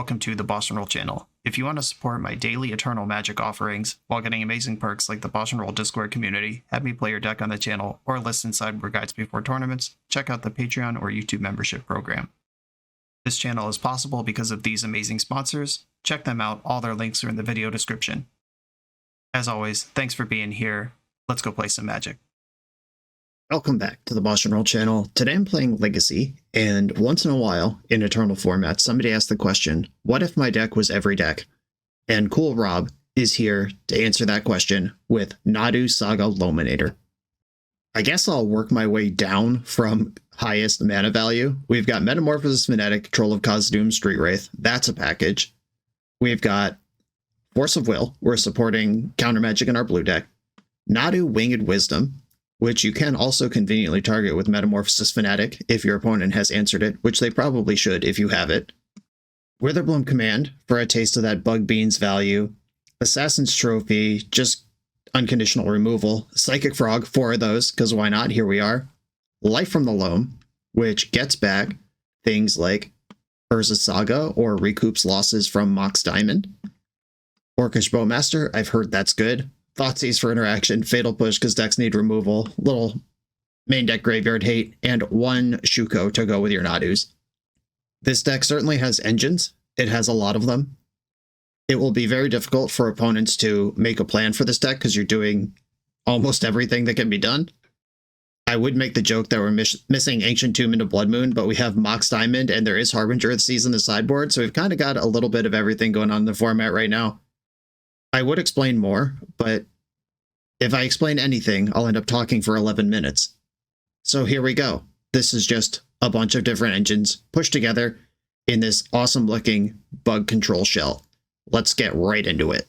welcome to the BoshNRoll channel. If you want to support my daily Eternal Magic offerings while getting amazing perks like the BoshNRoll Discord community, have me play your deck on the channel, or listen sideboard guides before tournaments, check out the Patreon or YouTube membership program. This channel is possible because of these amazing sponsors. Check them out, all their links are in the video description. As always, thanks for being here. Let's go play some Magic. Welcome back to the BoshNRoll channel. Today I'm playing Legacy, and once in a while, in Eternal format, somebody asked the question, what if my deck was every deck? And Cool Rob is here to answer that question with Nadu Loam-Inator. I guess I'll work my way down from highest mana value. We've got Metamorphosis Phonetic, Troll of Khazad-dûm, Street Wraith. That's a package. We've got Force of Will. We're supporting counter magic in our blue deck. Nadu Winged Wisdom, which you can also conveniently target with Metamorphosis Fanatic if your opponent has answered it, which they probably should if you have it. Witherbloom Command for a taste of that Bug Beans value. Assassin's Trophy, just unconditional removal. Psychic Frog, 4 of those, because why not? Here we are. Life from the Loam, which gets back things like Urza's Saga or recoups losses from Mox Diamond. Orcish Bowmaster, I've heard that's good. Thoughtseize for interaction, Fatal Push because decks need removal, little main deck graveyard hate, and 1 Shuko to go with your Nadus. This deck certainly has engines. It has a lot of them. It will be very difficult for opponents to make a plan for this deck because you're doing almost everything that can be done. I would make the joke that we're missing Ancient Tomb into Blood Moon, but we have Mox Diamond and there is Harbinger of the Seas in the sideboard, so we've kind of got a little bit of everything going on in the format right now. I would explain more, but if I explain anything, I'll end up talking for 11 minutes. So here we go. This is just a bunch of different engines pushed together in this awesome looking bug control shell. Let's get right into it.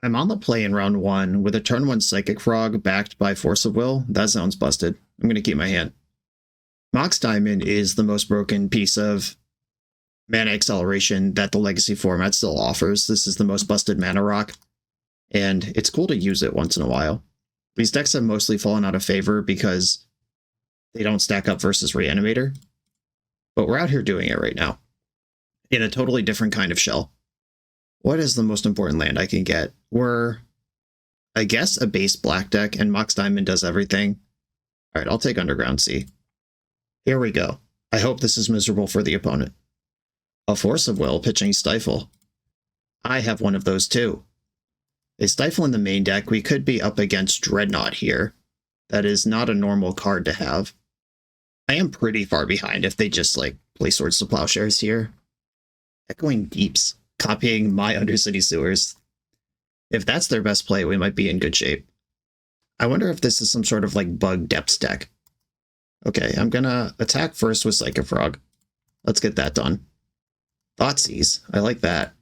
I'm on the play in round 1 with a turn 1 Psychic Frog backed by Force of Will. That sounds busted. I'm going to keep my hand. Mox Diamond is the most broken piece of mana acceleration that the Legacy format still offers. This is the most busted mana rock, and it's cool to use it once in a while. These decks have mostly fallen out of favor because they don't stack up versus Reanimator, but we're out here doing it right now in a totally different kind of shell. What is the most important land I can get? We're, I guess, a base black deck, and Mox Diamond does everything. All right, I'll take Underground Sea. Here we go. I hope this is miserable for the opponent. A Force of Will pitching Stifle. I have one of those too. A Stifle in the main deck, we could be up against Dreadnought here. That is not a normal card to have. I am pretty far behind if they just like play Swords to Plowshares here. Echoing Deeps, copying my Undercity Sewers. If that's their best play, we might be in good shape. I wonder if this is some sort of like bug depths deck. Okay, I'm gonna attack first with Psychic Frog. Let's get that done. Thoughtseize, I like that.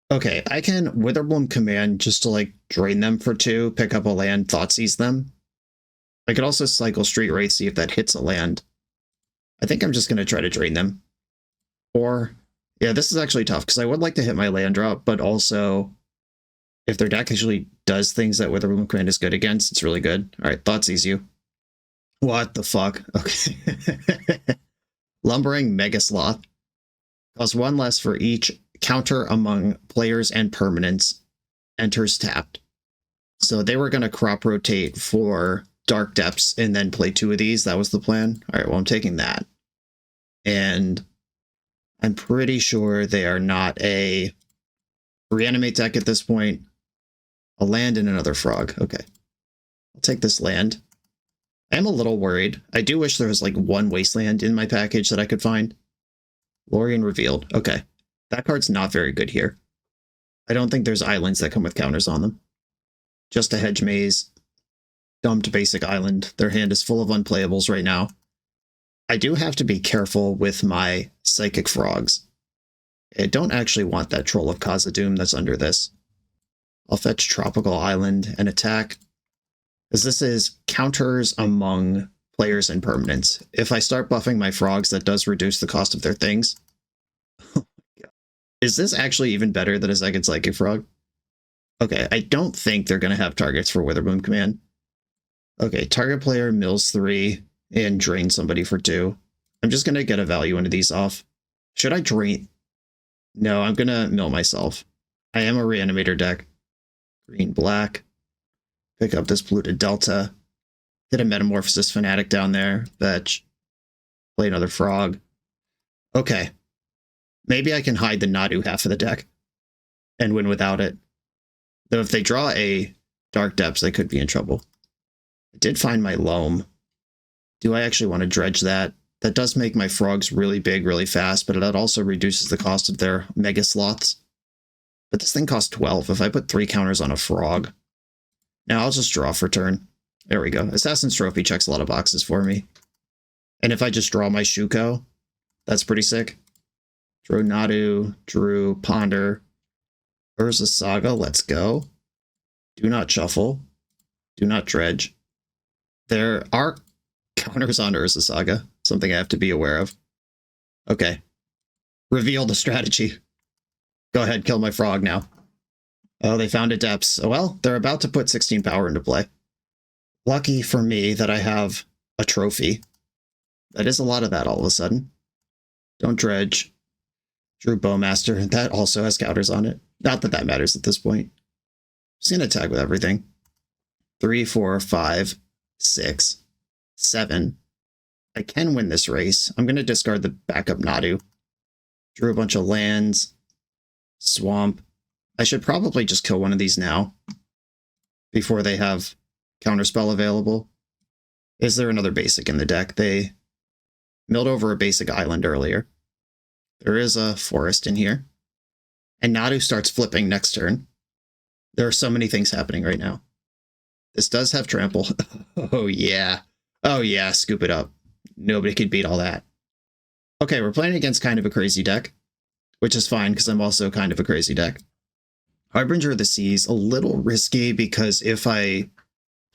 Okay, I can Witherbloom Command just to like drain them for 2, pick up a land, Thoughtseize them. I could also cycle Street Wraith, see if that hits a land. I think I'm just going to try to drain them. Or, yeah, this is actually tough because I would like to hit my land drop, but also if their deck actually does things that Witherbloom Command is good against, it's really good. All right, Thoughtseize you. What the fuck? Okay. Lumbering Mega Sloth. Costs 1 less for each counter among players and permanents enters tapped. So they were going to crop rotate for Dark Depths and then play 2 of these. That was the plan. All right, well, I'm taking that. And I'm pretty sure they are not a Reanimate deck at this point. A land and another frog. Okay. I'll take this land. I am a little worried. I do wish there was like 1 Wasteland in my package that I could find. Lorien Revealed. Okay. That card's not very good here. I don't think there's islands that come with counters on them. Just a Hedge Maze. Dumped basic island. Their hand is full of unplayables right now. I do have to be careful with my Psychic Frogs. I don't actually want that Troll of Khazad-dûm that's under this. I'll fetch Tropical Island and attack, as this is counters among players and permanents. If I start buffing my frogs, that does reduce the cost of their things. Oh my God. Is this actually even better than a second Psychic Frog? Okay, I don't think they're going to have targets for Witherbloom Command. Okay, target player mills 3 and drain somebody for 2. I'm just going to get a value into these off. Should I drain? No, I'm gonna mill myself. I am a Reanimator deck. Green, black. Pick up this Polluted Delta. Hit a Metamorphosis Fanatic down there. Fetch. Play another Frog. Okay. Maybe I can hide the Nadu half of the deck and win without it. Though if they draw a Dark Depths, I could be in trouble. I did find my Loam. Do I actually want to dredge that? That does make my frogs really big, really fast, but that also reduces the cost of their mega slots. But this thing costs 12 if I put 3 counters on a frog. Now I'll just draw for turn. There we go. Assassin's Trophy checks a lot of boxes for me. And if I just draw my Shuko, that's pretty sick. Drew Nadu, drew Ponder. Urza Saga, let's go. Do not shuffle. Do not dredge. There are counters on Urza Saga, something I have to be aware of. Okay. Reveal the strategy. Go ahead, kill my frog now. Oh, they found a depths. Oh, well, they're about to put 16 power into play. Lucky for me that I have a trophy. That is a lot of that all of a sudden. Don't dredge. Drew Bowmaster. That also has counters on it. Not that that matters at this point. Just gonna attack with everything. 3, 4, 5, 6, 7. I can win this race. I'm gonna discard the backup Nadu. Drew a bunch of lands. Swamp. I should probably just kill one of these now before they have counterspell available. Is there another basic in the deck? They milled over a basic island earlier. There is a forest in here. And Nadu starts flipping next turn. There are so many things happening right now. This does have trample. Oh yeah. Oh yeah, scoop it up. Nobody could beat all that. Okay, we're playing against kind of a crazy deck, which is fine because I'm also kind of a crazy deck. Harbinger of the Seas, a little risky because if I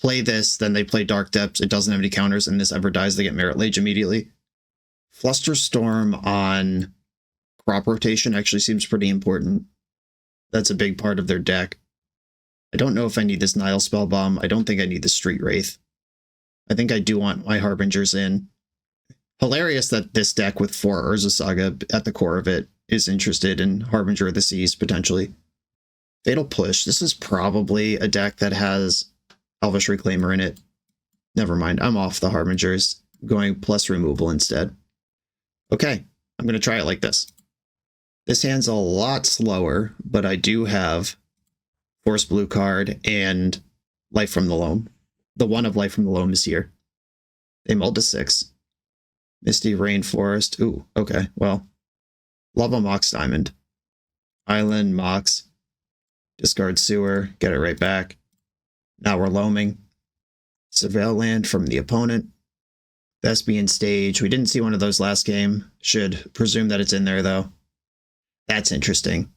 play this, then they play Dark Depths, it doesn't have any counters, and this ever dies, they get Merit Lage immediately. Flusterstorm on crop rotation actually seems pretty important. That's a big part of their deck. I don't know if I need this Nile Spellbomb. I don't think I need the Street Wraith. I think I do want my Harbingers in. Hilarious that this deck with 4 Urza Saga at the core of it is interested in Harbinger of the Seas, potentially. Fatal Push. This is probably a deck that has Elvish Reclaimer in it. Never mind, I'm off the Harbingers. I'm going plus removal instead. Okay, I'm going to try it like this. This hand's a lot slower, but I do have Force Blue card and Life from the Loam. The one of Life from the Loam is here. They mulled to 6. Misty Rainforest. Ooh, okay, well. Lava Mox Diamond. Island, Mox. Discard Sewer, get it right back. Now we're loaming. Surveil land from the opponent. Thespian Stage. We didn't see one of those last game. Should presume that it's in there, though. That's interesting.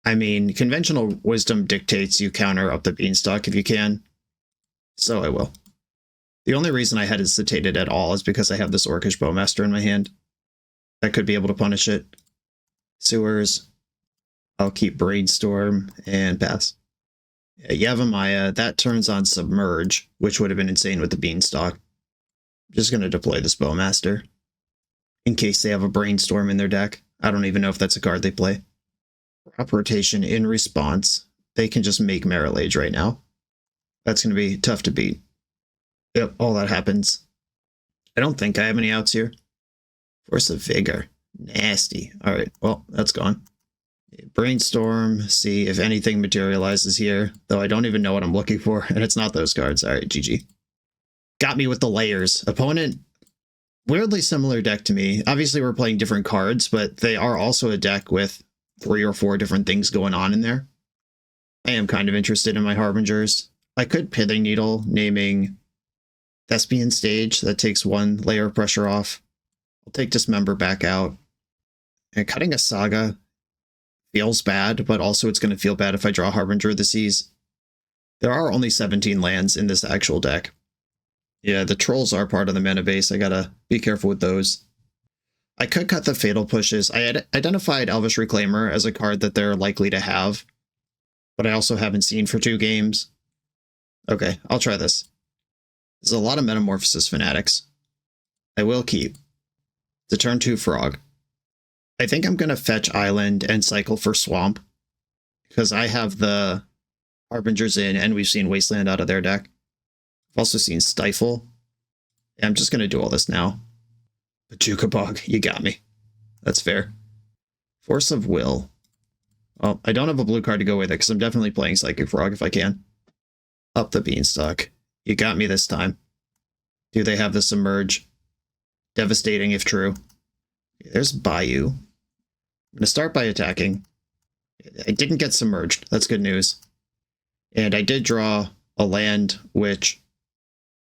I mean, conventional wisdom dictates you counter up the Beanstalk if you can. So I will. The only reason I hesitated at all is because I have this Orcish Bowmaster in my hand. That could be able to punish it. Sewers. I'll keep Brainstorm and pass. Yavimaya, that turns on Submerge, which would have been insane with the Beanstalk. I'm just going to deploy this Bowmaster in case they have a Brainstorm in their deck. I don't even know if that's a card they play. Crop rotation in response. They can just make Merit Lage right now. That's going to be tough to beat. Yep, all that happens. I don't think I have any outs here. Force of Vigor. Nasty. All right, well, that's gone. Brainstorm, see if anything materializes here, though I don't even know what I'm looking for, and it's not those cards. All right, GG. Got me with the layers. Opponent, weirdly similar deck to me. Obviously, we're playing different cards, but they are also a deck with 3 or 4 different things going on in there. I am kind of interested in my Harbingers. I could Pithing Needle, naming Thespian Stage. That takes 1 layer of pressure off. I'll take Dismember back out. And cutting a Saga feels bad, but also it's going to feel bad if I draw Harbinger of the Seas. There are only 17 lands in this actual deck. Yeah, the Trolls are part of the mana base. I gotta be careful with those. I could cut the Fatal Pushes. I had identified Elvish Reclaimer as a card that they're likely to have, but I also haven't seen for 2 games. Okay, I'll try this. There's a lot of Metamorphosis Fanatics. I will keep the turn 2 Frog. I think I'm going to fetch Island and cycle for Swamp, because I have the Harbingers in, and we've seen Wasteland out of their deck. I've also seen Stifle. Yeah, I'm just going to do all this now. Pachuca Bog, you got me. That's fair. Force of Will. Well, I don't have a blue card to go with it, because I'm definitely playing Psychic Frog if I can. Up the Beanstalk. You got me this time. Do they have the Submerge? Devastating if true. There's Bayou. I'm going to start by attacking. I didn't get Submerged. That's good news. And I did draw a land, which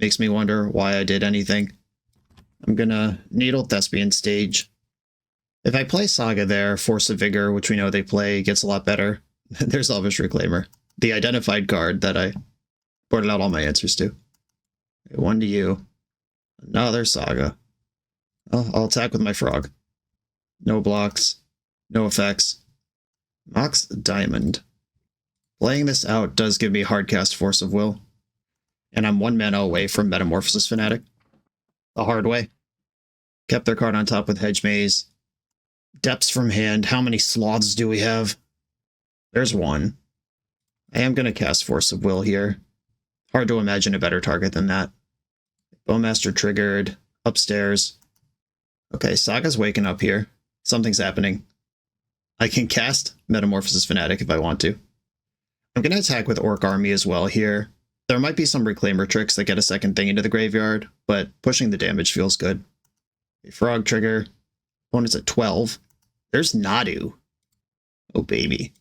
makes me wonder why I did anything. I'm going to Needle Thespian Stage. If I play Saga there, Force of Vigor, which we know they play, gets a lot better. There's Elvish Reclaimer. The identified card that I boarded out all my answers to. Okay, 1 to you. Another Saga. I'll attack with my Frog. No blocks. No effects. Mox Diamond. Playing this out does give me hardcast Force of Will. And I'm 1 mana away from Metamorphosis Fanatic. The hard way. Kept their card on top with Hedge Maze. Depths from hand. How many sloths do we have? There's 1. I am going to cast Force of Will here. Hard to imagine a better target than that. Bowmaster triggered. Upstairs. Okay, Saga's waking up here. Something's happening. I can cast Metamorphosis Fanatic if I want to. I'm going to attack with Orc Army as well here. There might be some Reclaimer tricks that get a second thing into the graveyard, but pushing the damage feels good. A Frog trigger. Opponent's at 12. There's Nadu. Oh, baby.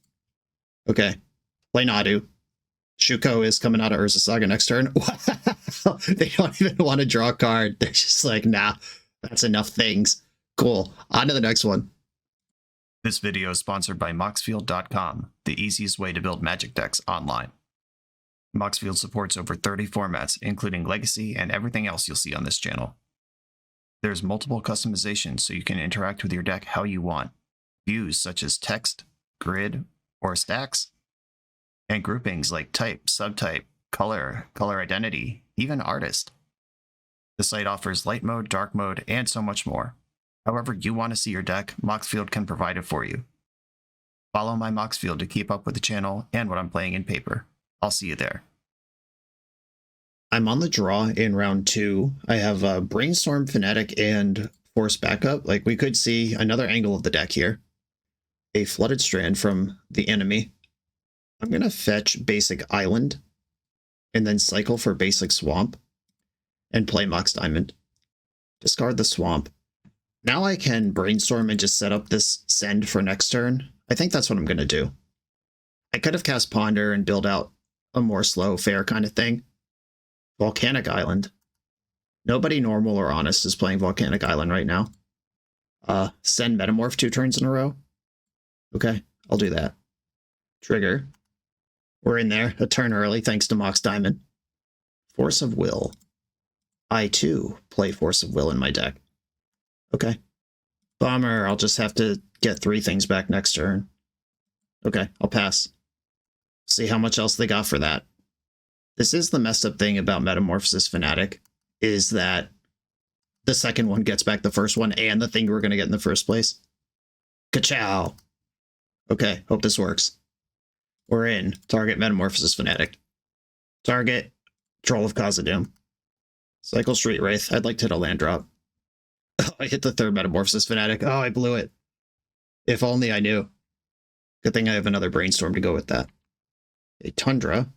Okay. Play Nadu. Shuko is coming out of Urza Saga next turn. Wow. They don't even want to draw a card. They're just like, nah, that's enough things. Cool. On to the next one. This video is sponsored by Moxfield.com, the easiest way to build Magic decks online. Moxfield supports over 30 formats, including Legacy and everything else you'll see on this channel. There's multiple customizations so you can interact with your deck how you want. Views such as text, grid, or stacks. And groupings like type, subtype, color, color identity, even artist. The site offers light mode, dark mode, and so much more. However you want to see your deck, Moxfield can provide it for you. Follow my Moxfield to keep up with the channel and what I'm playing in paper. I'll see you there. I'm on the draw in round 2. I have a Brainstorm Fanatic and Force Backup. Like, we could see another angle of the deck here. A Flooded Strand from the enemy. I'm going to fetch basic Island and then cycle for basic Swamp and play Mox Diamond. Discard the Swamp. Now I can Brainstorm and just set up this Send for next turn. I think that's what I'm going to do. I could have cast Ponder and build out a more slow, fair kind of thing. Volcanic Island. Nobody normal or honest is playing Volcanic Island right now. Send Metamorph 2 turns in a row. Okay, I'll do that. Trigger. We're in there a turn early thanks to Mox Diamond. Force of Will. I too play Force of Will in my deck. Okay. Bummer, I'll just have to get 3 things back next turn. Okay, I'll pass. See how much else they got for that. This is the messed up thing about Metamorphosis Fanatic, is that the second one gets back the first one and the thing we're going to get in the first place. Ka-chow! Okay, hope this works. We're in. Target Metamorphosis Fanatic. Target Troll of Khazad-dûm. Cycle Street Wraith. I'd like to hit a land drop. Oh, I hit the 3rd Metamorphosis Fanatic. Oh, I blew it. If only I knew. Good thing I have another Brainstorm to go with that. A Tundra.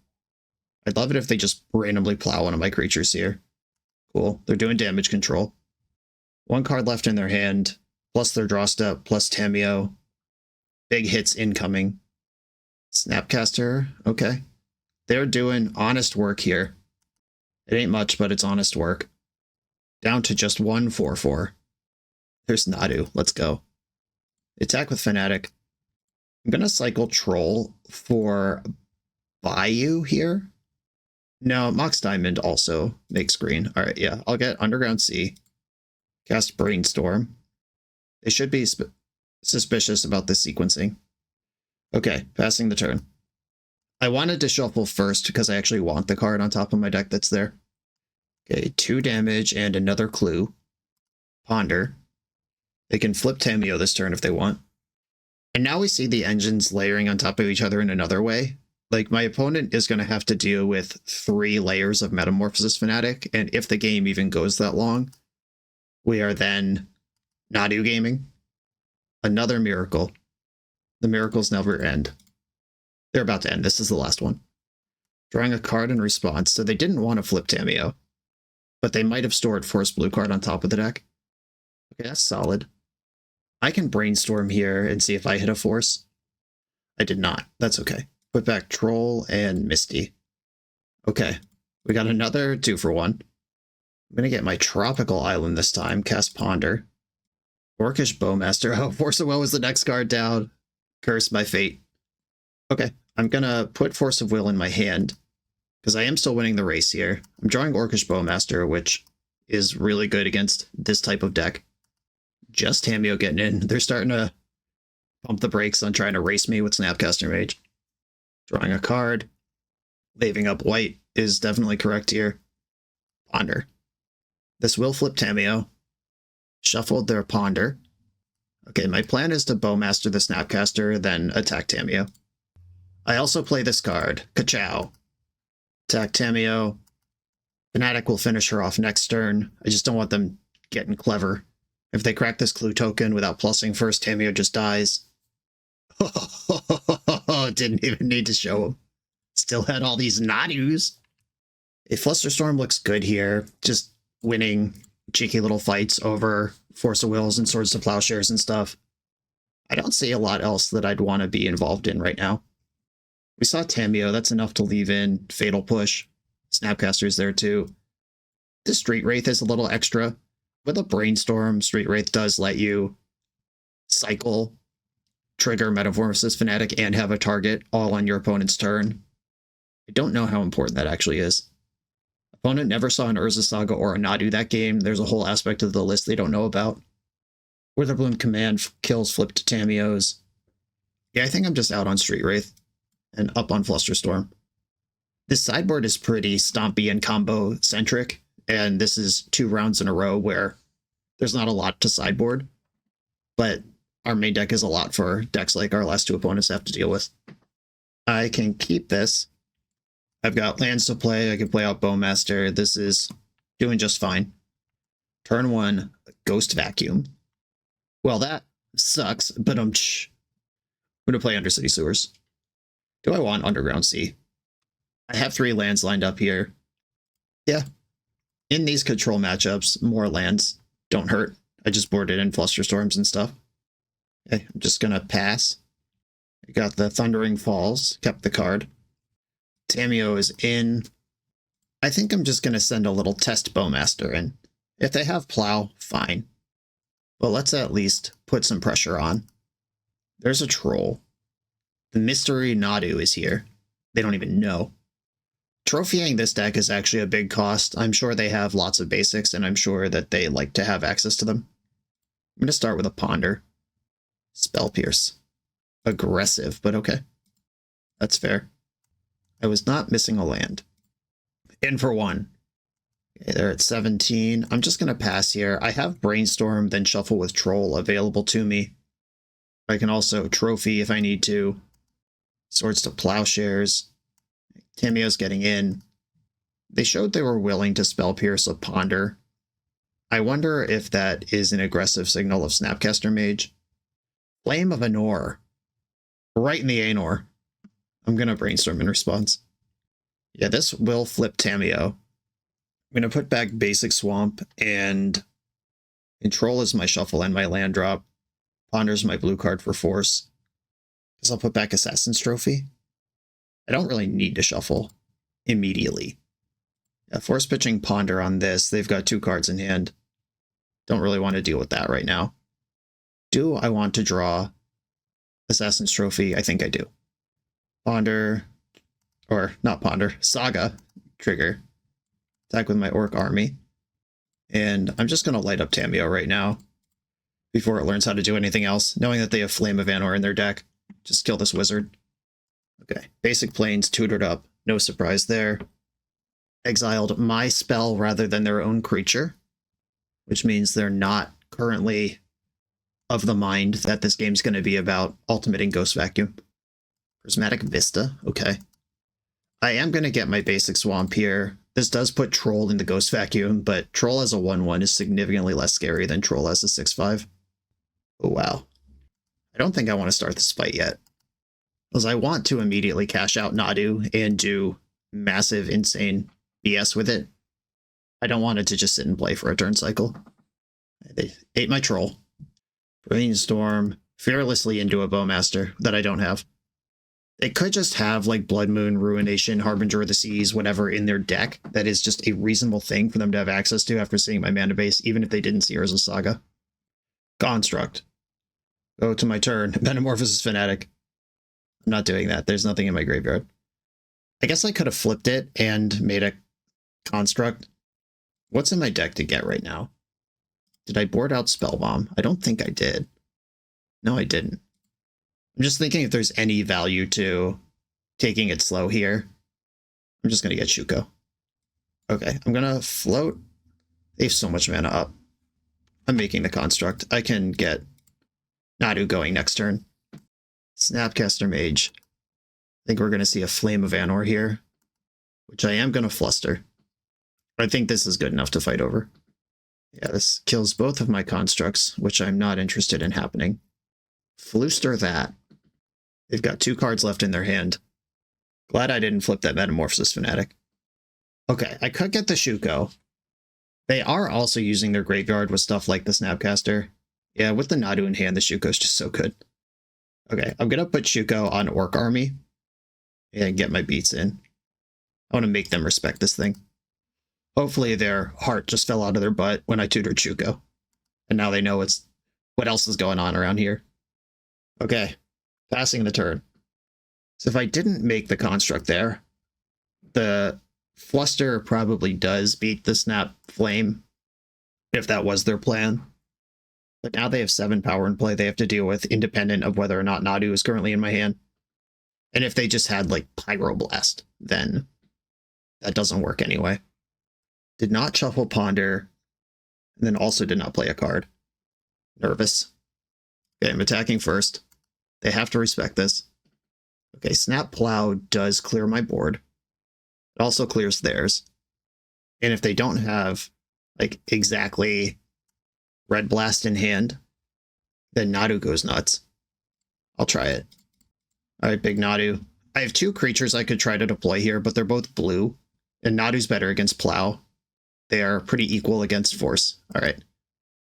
I'd love it if they just randomly plow one of my creatures here. Cool. They're doing damage control. 1 card left in their hand, plus their draw step, plus Tameo. Big hits incoming. Snapcaster. Okay. They're doing honest work here. It ain't much, but it's honest work. Down to just 1 4/4. There's Nadu. Let's go. Attack with Fanatic. I'm going to cycle Troll for Bayou here. No, Mox Diamond also makes green. All right, yeah. I'll get Underground Sea. Cast Brainstorm. They should be suspicious about this sequencing. Okay, passing the turn. I wanted to shuffle first because I actually want the card on top of my deck that's there. Okay, 2 damage and another clue. Ponder. They can flip Tameo this turn if they want. And now we see the engines layering on top of each other in another way. Like, my opponent is going to have to deal with 3 layers of Metamorphosis Fanatic, and if the game even goes that long, we are then Nadu gaming. Another miracle. The miracles never end. They're about to end. This is the last one. Drawing a card in response, so they didn't want to flip Tameo, but they might have stored Force Blue card on top of the deck. Okay, that's solid. I can brainstorm here and see if I hit a force. I did not. That's okay. Put back Troll and Misty. Okay, we got another 2-for-1. I'm going to get my Tropical Island this time. Cast Ponder. Orcish Bowmaster. Oh, Force of Will was the next card down. Curse my fate. Okay, I'm going to put Force of Will in my hand, because I am still winning the race here. I'm drawing Orcish Bowmaster, which is really good against this type of deck. Just Tameo getting in. They're starting to pump the brakes on trying to race me with Snapcaster Mage. Drawing a card. Leaving up white is definitely correct here. Ponder. This will flip Tameo. Shuffled their Ponder. Okay, my plan is to Bowmaster the Snapcaster, then attack Tameo. I also play this card. Ka-chow. Attack Tameo. Fnatic will finish her off next turn. I just don't want them getting clever. If they crack this clue token without plussing first, Tameo just dies. Didn't even need to show him. Still had all these Nadus. A Flusterstorm looks good here. Just winning cheeky little fights over Force of Wills and Swords to Plowshares and stuff. I don't see a lot else that I'd want to be involved in right now. We saw Tameo. That's enough to leave in. Fatal Push. Snapcaster's there too. The Street Wraith is a little extra. With a Brainstorm, Street Wraith does let you cycle, trigger Metamorphosis Fanatic, and have a target all on your opponent's turn. I don't know how important that actually is. Opponent never saw an Urza Saga or a Nadu that game. There's a whole aspect of the list they don't know about. Witherbloom Command kills flipped Tameos. Yeah, I think I'm just out on Street Wraith and up on Flusterstorm. This sideboard is pretty stompy and combo-centric, and this is 2 rounds in a row where there's not a lot to sideboard, but our main deck is a lot for decks like our last 2 opponents have to deal with. I can keep this. I've got lands to play. I can play out Bowmaster. This is doing just fine. Turn 1, Ghost Vacuum. Well, that sucks, but I'm going to play Undercity Sewers. Do I want Underground Sea? I have 3 lands lined up here. Yeah. In these control matchups, more lands don't hurt. I just boarded in Flusterstorms and stuff. Okay, I'm just going to pass. I got the Thundering Falls, kept the card. Tameo is in. I think I'm just going to send a little test Bowmaster in. If they have Plow, fine. But let's at least put some pressure on. There's a Troll. The Mystery Nadu is here. They don't even know. Trophying this deck is actually a big cost. I'm sure they have lots of basics, and I'm sure that they like to have access to them. I'm going to start with a Ponder. Spell Pierce. Aggressive, but okay. That's fair. I was not missing a land. In for 1. Okay, they're at 17. I'm just going to pass here. I have Brainstorm, then Shuffle with Troll available to me. I can also Trophy if I need to. Swords to Plowshares. Tameo's getting in. They showed they were willing to Spell Pierce a Ponder. I wonder if that is an aggressive signal of Snapcaster Mage. Flame of Anor. Right in the Anor. I'm going to Brainstorm in response. Yeah, this will flip Tameo. I'm going to put back Basic Swamp, and Control is my shuffle and my land drop. Ponder's my blue card for force. Guess I'll put back Assassin's Trophy. I don't really need to shuffle immediately. Yeah, force pitching Ponder on this. They've got 2 cards in hand. Don't really want to deal with that right now. Do I want to draw Assassin's Trophy? I think I do. Ponder, or not Ponder, Saga, trigger. Attack with my Orc Army. And I'm just going to light up Tameo right now before it learns how to do anything else, knowing that they have Flame of Anor in their deck. Just kill this wizard. Okay, basic planes tutored up. No surprise there. Exiled my spell rather than their own creature, which means they're not currently of the mind that this game's going to be about Ultimate and Ghost Vacuum. Prismatic Vista, okay. I am going to get my basic Swamp here. This does put Troll in the Ghost Vacuum, but Troll as a 1/1 is significantly less scary than Troll as a 6/5. Oh, wow. I don't think I want to start this fight yet, because I want to immediately cash out Nadu and do massive, insane BS with it. I don't want it to just sit and play for a turn cycle. They ate my Troll. Brainstorm fearlessly into a Bowmaster that I don't have. They could just have like Blood Moon, Ruination, Harbinger of the Seas, whatever in their deck that is just a reasonable thing for them to have access to after seeing my mana base, even if they didn't see Urza's Saga. Construct. Go to my turn. Metamorphosis Fanatic. I'm not doing that. There's nothing in my graveyard. I guess I could have flipped it and made a Construct. What's in my deck to get right now? Did I board out Spellbomb? I don't think I did. No, I didn't. I'm just thinking if there's any value to taking it slow here. I'm just going to get Shuko. Okay, I'm going to float. They have so much mana up. I'm making the Construct. I can get Nadu going next turn. Snapcaster Mage. I think we're going to see a Flame of Anor here, which I am going to Fluster. I think this is good enough to fight over. Yeah, this kills both of my constructs, which I'm not interested in happening. Fluster that. They've got 2 cards left in their hand. Glad I didn't flip that Metamorphosis Fanatic. Okay, I could get the Shuko. They are also using their graveyard with stuff like the Snapcaster. Yeah, with the Nadu in hand, the Shuko's just so good. Okay, I'm going to put Shuko on Orc Army and get my beats in. I want to make them respect this thing. Hopefully their heart just fell out of their butt when I tutored Shuko. And now they know what else is going on around here. Okay, passing the turn. So if I didn't make the Construct there, the Fluster probably does beat the Snap Flame, if that was their plan. But now they have 7 power in play they have to deal with, independent of whether or not Nadu is currently in my hand. And if they just had, like, Pyroblast, then that doesn't work anyway. Did not shuffle Ponder, and then also did not play a card. Nervous. Okay, I'm attacking first. They have to respect this. Okay, Snap Plow does clear my board. It also clears theirs. And if they don't have, like, exactly Red Blast in hand, then Nadu goes nuts. I'll try it. Alright, big Nadu. I have 2 creatures I could try to deploy here, but they're both blue. And Nadu's better against Plow. They are pretty equal against Force. Alright.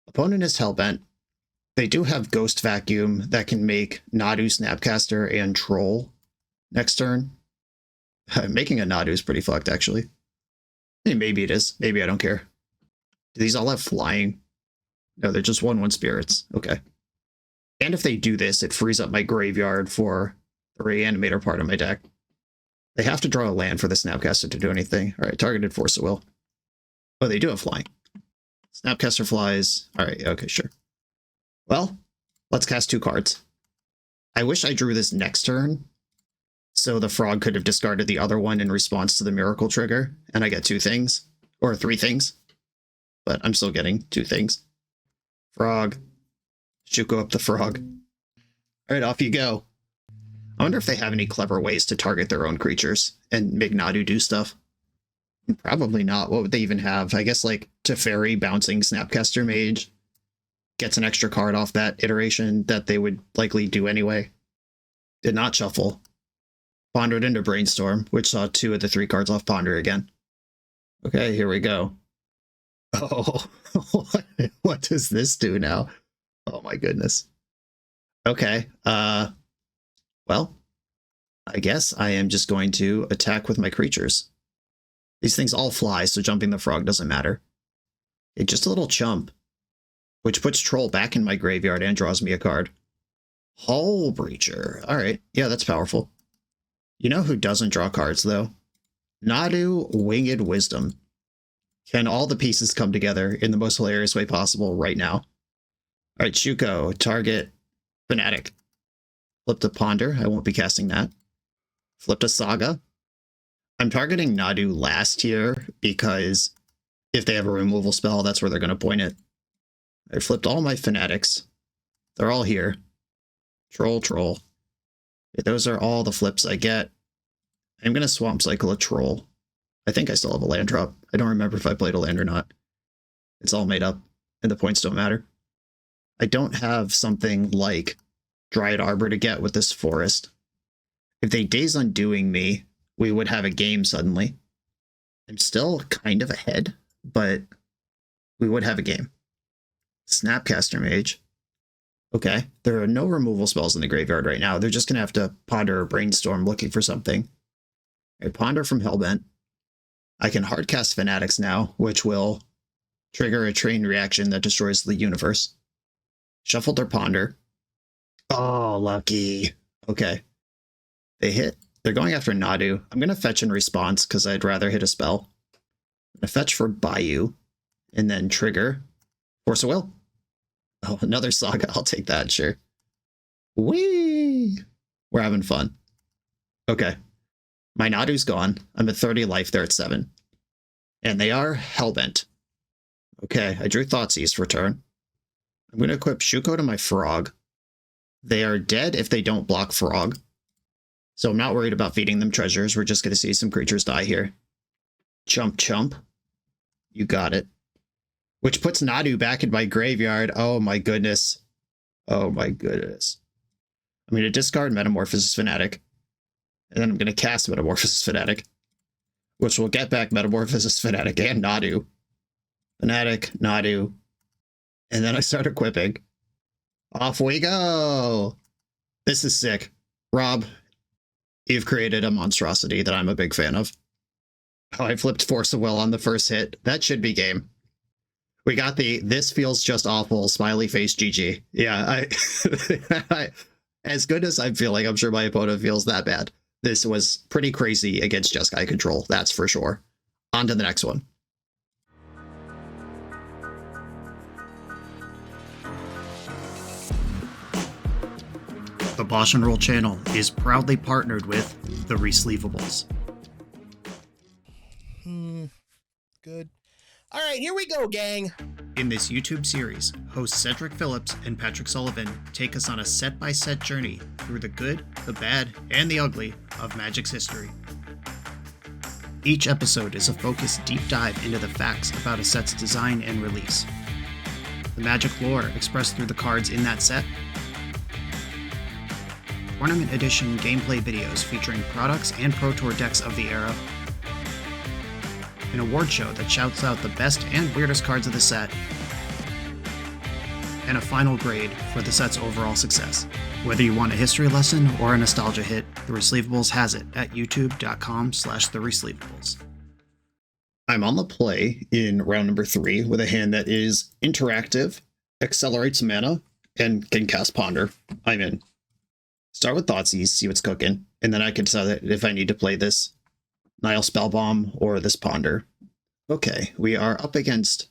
Opponent is Hellbent. They do have Ghost Vacuum that can make Nadu, Snapcaster, and Troll next turn. Making a Nadu is pretty fucked, actually. Maybe it is. Maybe I don't care. Do these all have flying? No, they're just 1/1 spirits. Okay. And if they do this, it frees up my graveyard for the Reanimator part of my deck. They have to draw a land for the Snapcaster to do anything. Alright, targeted Force of Will. Oh, they do have flying. Snapcaster flies. Alright, okay, sure. Well, let's cast 2 cards. I wish I drew this next turn, so the Frog could have discarded the other one in response to the Miracle trigger, and I get 2 things. Or 3 things. But I'm still getting 2 things. Frog. Shuko up the Frog. Alright, off you go. I wonder if they have any clever ways to target their own creatures and make Nadu do stuff. Probably not. What would they even have? I guess like Teferi bouncing Snapcaster Mage gets an extra card off that iteration that they would likely do anyway. Did not shuffle. Pondered into Brainstorm, which saw 2 of the 3 cards off Ponder again. Okay, here we go. Oh, what does this do now? Oh my goodness. Okay, well, I guess I am just going to attack with my creatures. These things all fly, so jumping the Frog doesn't matter. It's just a little chump, which puts Troll back in my graveyard and draws me a card. Hull Breacher. Alright, yeah, that's powerful. You know who doesn't draw cards, though? Nadu Winged Wisdom. Can all the pieces come together in the most hilarious way possible right now? Alright, Shuko, target Fanatic. Flipped a Ponder, I won't be casting that. Flipped a Saga. I'm targeting Nadu last here because if they have a removal spell, that's where they're going to point it. I flipped all my Fanatics. They're all here. Troll, troll. Those are all the flips I get. I'm going to Swamp Cycle a troll. I think I still have a land drop. I don't remember if I played a land or not. It's all made up, and the points don't matter. I don't have something like Dryad Arbor to get with this forest. If they Daze Undoing me, we would have a game suddenly. I'm still kind of ahead, but we would have a game. Snapcaster Mage. Okay, there are no removal spells in the graveyard right now. They're just going to have to ponder or brainstorm looking for something. I ponder from Hellbent. I can hardcast Fanatics now, which will trigger a train reaction that destroys the universe. Shuffle their Ponder. Oh, lucky. Okay. They hit. They're going after Nadu. I'm going to fetch in response because I'd rather hit a spell. I'm going to fetch for Bayou and then trigger Force of Will. Oh, another Saga. I'll take that, sure. Whee! We're having fun. Okay. My Nadu's gone. I'm at 30 life. They're at 7. And they are Hellbent. Okay, I drew Thoughtseize for turn. I'm going to equip Shuko to my Frog. They are dead if they don't block Frog. So I'm not worried about feeding them treasures. We're just going to see some creatures die here. Chump, chump. You got it. Which puts Nadu back in my graveyard. Oh my goodness. Oh my goodness. I'm going to discard Metamorphosis Fanatic. And then I'm going to cast Metamorphosis Fanatic. Which will get back Metamorphosis Fanatic and Nadu. Fanatic, Nadu. And then I start equipping. Off we go! This is sick. Rob, you've created a monstrosity that I'm a big fan of. Oh, I flipped Force of Will on the first hit. That should be game. We got the this feels just awful smiley face GG. Yeah, as good as I'm feeling, I'm sure my opponent feels that bad. This was pretty crazy against Jeskai control, that's for sure. On to the next one. The BoshNRoll channel is proudly partnered with the Resleevables. Good. All right, here we go, gang. In this YouTube series, hosts Cedric Phillips and Patrick Sullivan take us on a set-by-set journey through the good, the bad, and the ugly of Magic's history. Each episode is a focused deep dive into the facts about a set's design and release, the Magic lore expressed through the cards in that set, Tournament Edition gameplay videos featuring products and Pro Tour decks of the era, an award show that shouts out the best and weirdest cards of the set, and a final grade for the set's overall success. Whether you want a history lesson or a nostalgia hit, The Resleevables has it at youtube.com/theresleevables. I'm on the play in round number 3 with a hand that is interactive, accelerates mana, and can cast Ponder. I'm in. Start with Thoughtseize, see what's cooking, and then I can decide if I need to play this Nile Spellbomb or this Ponder. Okay, we are up against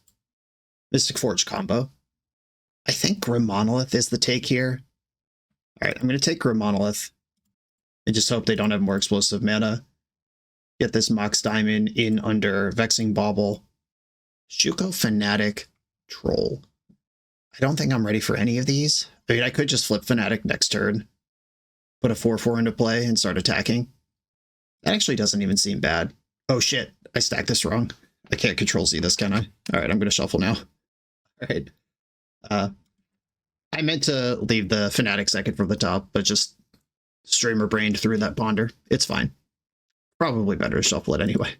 Mystic Forge combo. I think Grim Monolith is the take here. Alright, I'm going to take Grim Monolith and just hope they don't have more explosive mana. Get this Mox Diamond in under Vexing Bauble. Shuko Fanatic Troll. I don't think I'm ready for any of these. I mean, I could just flip Fanatic next turn, put a 4/4 into play, and start attacking. That actually doesn't even seem bad. Oh shit, I stacked this wrong. I can't Control Z this, can I? Alright, I'm going to shuffle now. Alright. I meant to leave the Fanatic second from the top, but just streamer brained through that Ponder. It's fine. Probably better to shuffle it anyway.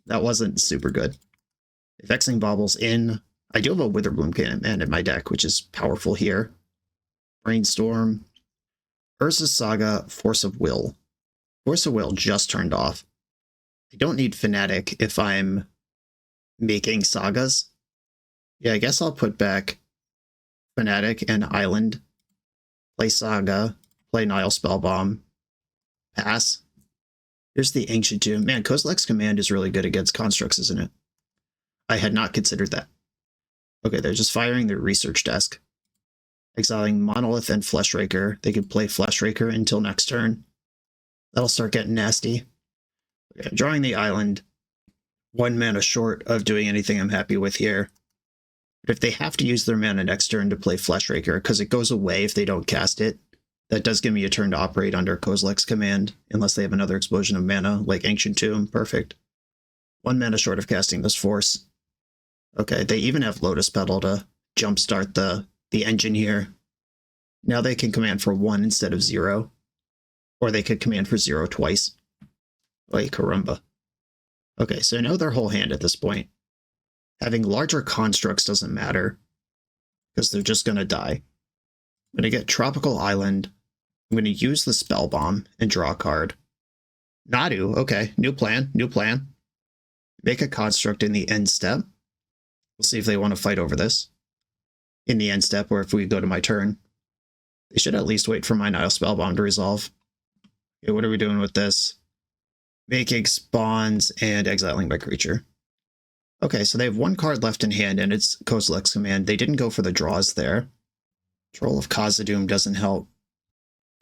That wasn't super good. If Vexing Bauble's in, I do have a Witherbloom Cannon in my deck, which is powerful here. Brainstorm. Urza's Saga, Force of Will. Force of Will just turned off. I don't need Fanatic if I'm making sagas. Yeah, I guess I'll put back Fanatic and Island. Play Saga. Play Nile Spellbomb. Pass. Here's the Ancient Tomb. Man, Kozilek's Command is really good against constructs, isn't it? I had not considered that. Okay, they're just firing their research desk. Exiling Monolith and Fleshraker. They can play Fleshraker until next turn. That'll start getting nasty. Okay, drawing the island. 1 mana short of doing anything I'm happy with here. But if they have to use their mana next turn to play Fleshraker, because it goes away if they don't cast it, that does give me a turn to operate under Kozilek's command, unless they have another explosion of mana, like Ancient Tomb. Perfect. 1 mana short of casting this Force. Okay, they even have Lotus Petal to jumpstart the engine here. Now they can command for 1 instead of 0. Or they could command for 0 twice. Like caramba. Okay, so I know their whole hand at this point. Having larger constructs doesn't matter, because they're just going to die. I'm going to get Tropical Island. I'm going to use the Spell Bomb and draw a card. Nadu, okay, new plan. Make a construct in the end step. We'll see if they want to fight over this. In the end step, or if we go to my turn. They should at least wait for my Nile Spell Bomb to resolve. Okay, what are we doing with this? Making spawns and exiling my creature. Okay, so they have 1 card left in hand, and it's Kozilek's command. They didn't go for the draws there. Troll of Khazad-dûm doesn't help.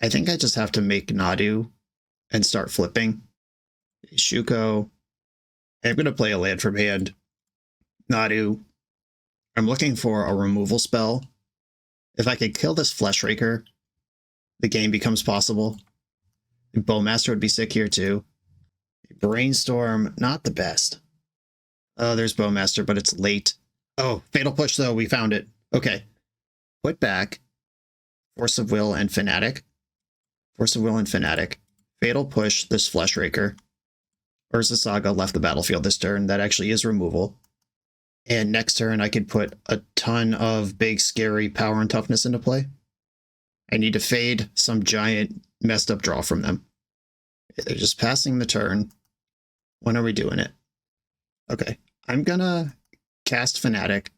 I think I just have to make Nadu and start flipping. Shuko. I'm going to play a land from hand. Nadu. I'm looking for a removal spell. If I could kill this Fleshraker, the game becomes possible. Bowmaster would be sick here too. Brainstorm, not the best. Oh, there's Bowmaster, but it's late. Oh, Fatal Push though, we found it. Okay. Put back Force of Will and Fanatic. Force of Will and Fanatic. Fatal Push this Fleshraker. Urza Saga left the battlefield this turn. That actually is removal. And next turn I could put a ton of big, scary power and toughness into play. I need to fade some giant messed up draw from them. They're just passing the turn. When are we doing it? Okay, I'm gonna cast Fanatic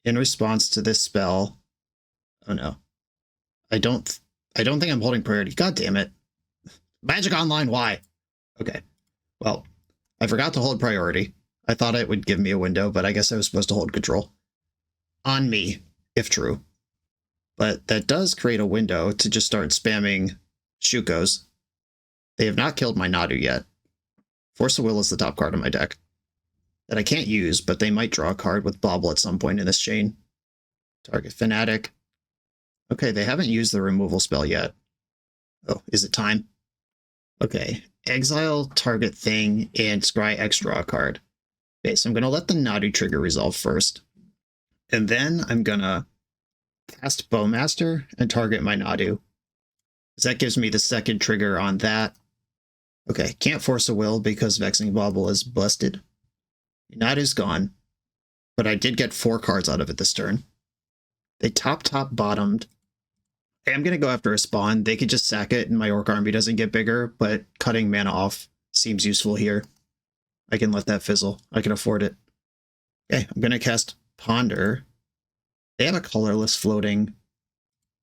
in response to this spell. Oh no. I don't think I'm holding priority. God damn it. Magic Online, why? Okay. Well, I forgot to hold priority. I thought it would give me a window, but I guess I was supposed to hold control. On me, if true. But that does create a window to just start spamming Shukos. They have not killed my Nadu yet. Force of Will is the top card of my deck. That I can't use, but they might draw a card with Bobble at some point in this chain. Target Fanatic. Okay, they haven't used the removal spell yet. Oh, is it time? Okay, exile target thing and scry X draw a card. Okay, so I'm going to let the Nadu trigger resolve first. And then I'm going to cast Bowmaster and target my Nadu. So that gives me the second trigger on that. Okay, can't Force a Will because Vexing Bobble is busted. Nadu's gone. But I did get 4 cards out of it this turn. They top-bottomed. Hey, I'm going to go after a spawn. They could just sack it and my Orc army doesn't get bigger, but cutting mana off seems useful here. I can let that fizzle. I can afford it. Okay, I'm going to cast Ponder. They have a colorless floating.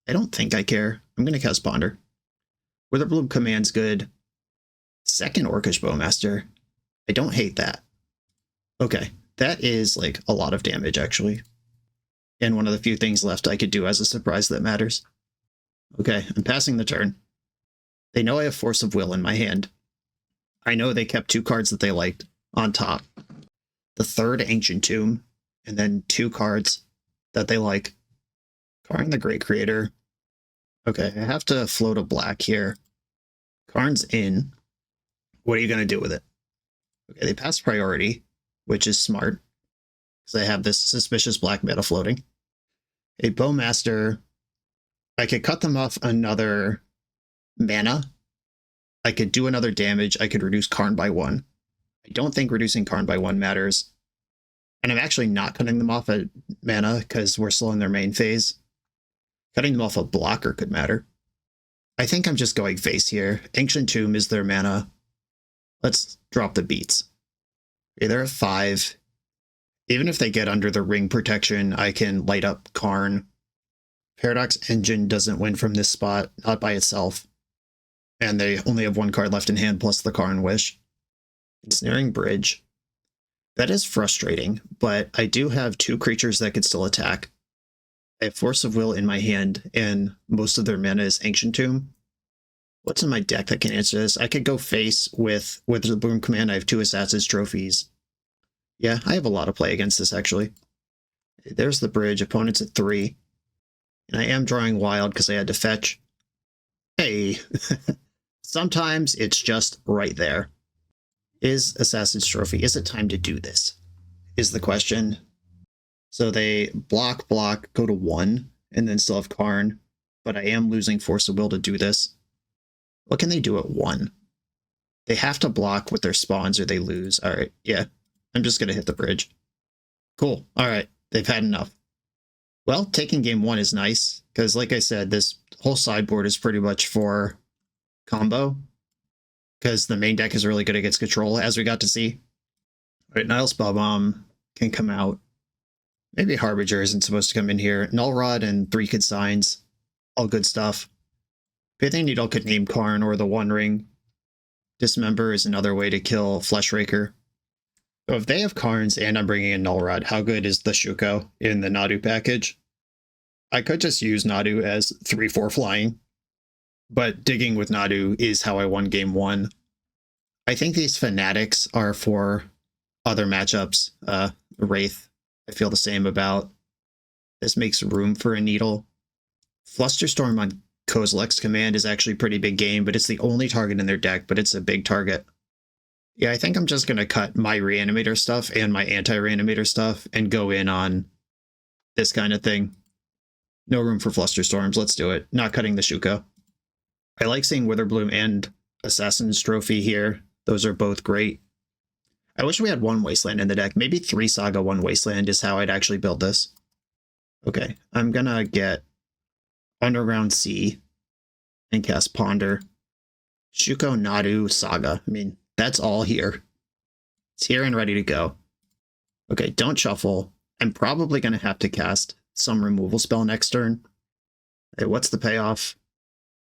I don't think I care. I'm going to cast Ponder. Witherbloom command's good. Second Orcish Bowmaster. I don't hate that. Okay, that is like a lot of damage actually. And one of the few things left I could do as a surprise that matters. Okay, I'm passing the turn. They know I have Force of Will in my hand. I know they kept 2 cards that they liked on top. The third Ancient Tomb, and then 2 cards that they like. Karn the Great Creator. Okay, I have to float a black here. Karn's in. What are you going to do with it? Okay, they pass priority, which is smart, because I have this suspicious black mana floating. A Bowmaster. I could cut them off another mana. I could do another damage. I could reduce Karn by 1. I don't think reducing Karn by 1 matters. And I'm actually not cutting them off at mana because we're still in their main phase. Cutting them off a blocker could matter. I think I'm just going face here. Ancient Tomb is their mana. Let's drop the beats. Okay, they're at 5. Even if they get under the ring protection, I can light up Karn. Paradox Engine doesn't win from this spot, not by itself. And they only have 1 card left in hand plus the Karn Wish. Ensnaring Bridge. That is frustrating, but I do have 2 creatures that could still attack. I have Force of Will in my hand, and most of their mana is Ancient Tomb. What's in my deck that can answer this? I could go face with the Boom Command. I have 2 Assassin's Trophies. Yeah, I have a lot of play against this, actually. There's the bridge. Opponent's at 3. And I am drawing wild because I had to fetch. Hey, sometimes it's just right there. Is Assassin's Trophy, is it time to do this? Is the question. So they block, go to 1, and then still have Karn. But I am losing Force of Will to do this. What can they do at 1? They have to block with their spawns or they lose. All right, yeah. I'm just going to hit the bridge. Cool. All right, they've had enough. Well, taking game 1 is nice, because like I said, this whole sideboard is pretty much for combo, because the main deck is really good against control, as we got to see. All right, Nile Spellbomb can come out. Maybe Harbinger isn't supposed to come in here. Null Rod and 3 Consigns. All good stuff. Pithing Needle could name Karn or the One Ring. Dismember is another way to kill Fleshraker. So if they have Karns and I'm bringing in Null Rod, how good is the Shuko in the Nadu package? I could just use Nadu as 3/4 flying, but digging with Nadu is how I won game 1. I think these Fanatics are for other matchups. Wraith, I feel the same about. This makes room for a Needle. Flusterstorm on Kozilek's command is actually a pretty big game, but it's the only target in their deck, but it's a big target. Yeah, I think I'm just going to cut my Reanimator stuff and my anti-Reanimator stuff and go in on this kind of thing. No room for Flusterstorms. Let's do it. Not cutting the Shuko. I like seeing Witherbloom and Assassin's Trophy here. Those are both great. I wish we had 1 Wasteland in the deck. Maybe 3 Saga, 1 Wasteland is how I'd actually build this. Okay, I'm going to get Underground Sea and cast Ponder. Shuko, Nadu, Saga. I mean, that's all here. It's here and ready to go. Okay, don't shuffle. I'm probably going to have to cast some removal spell next turn. Okay, what's the payoff?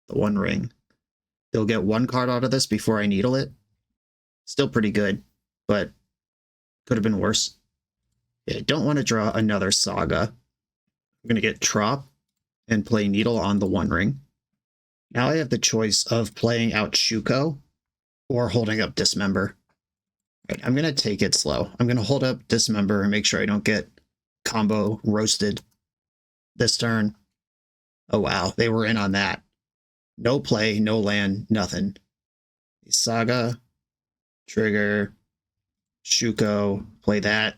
The One Ring. They'll get 1 card out of this before I needle it. Still pretty good, but could have been worse. Yeah, I don't want to draw another Saga. I'm going to get Trop and play Needle on the One Ring. Now I have the choice of playing out Shuko or holding up Dismember. Right, I'm going to take it slow. I'm going to hold up Dismember and make sure I don't get combo roasted this turn. Oh wow, they were in on that. No play, no land, nothing. Saga, trigger, Shuko, play that.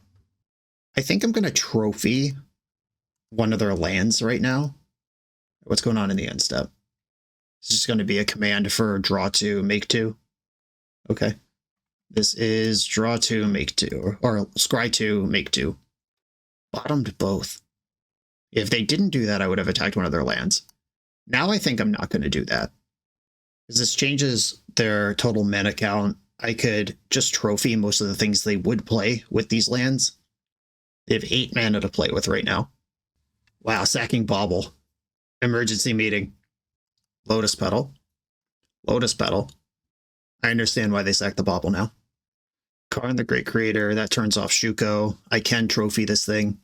I think I'm going to trophy one of their lands right now. What's going on in the end step? This is going to be a command for draw 2, make 2. Okay. This is draw 2, make 2, or scry 2, make 2. Bottomed both. If they didn't do that, I would have attacked one of their lands. Now I think I'm not going to do that. Because this changes their total mana count. I could just trophy most of the things they would play with these lands. They have 8 mana to play with right now. Wow, sacking Bauble. Emergency meeting. Lotus Petal. Lotus Petal. I understand why they sacked the Bauble now. Karn the Great Creator, that turns off Shuko. I can trophy this thing.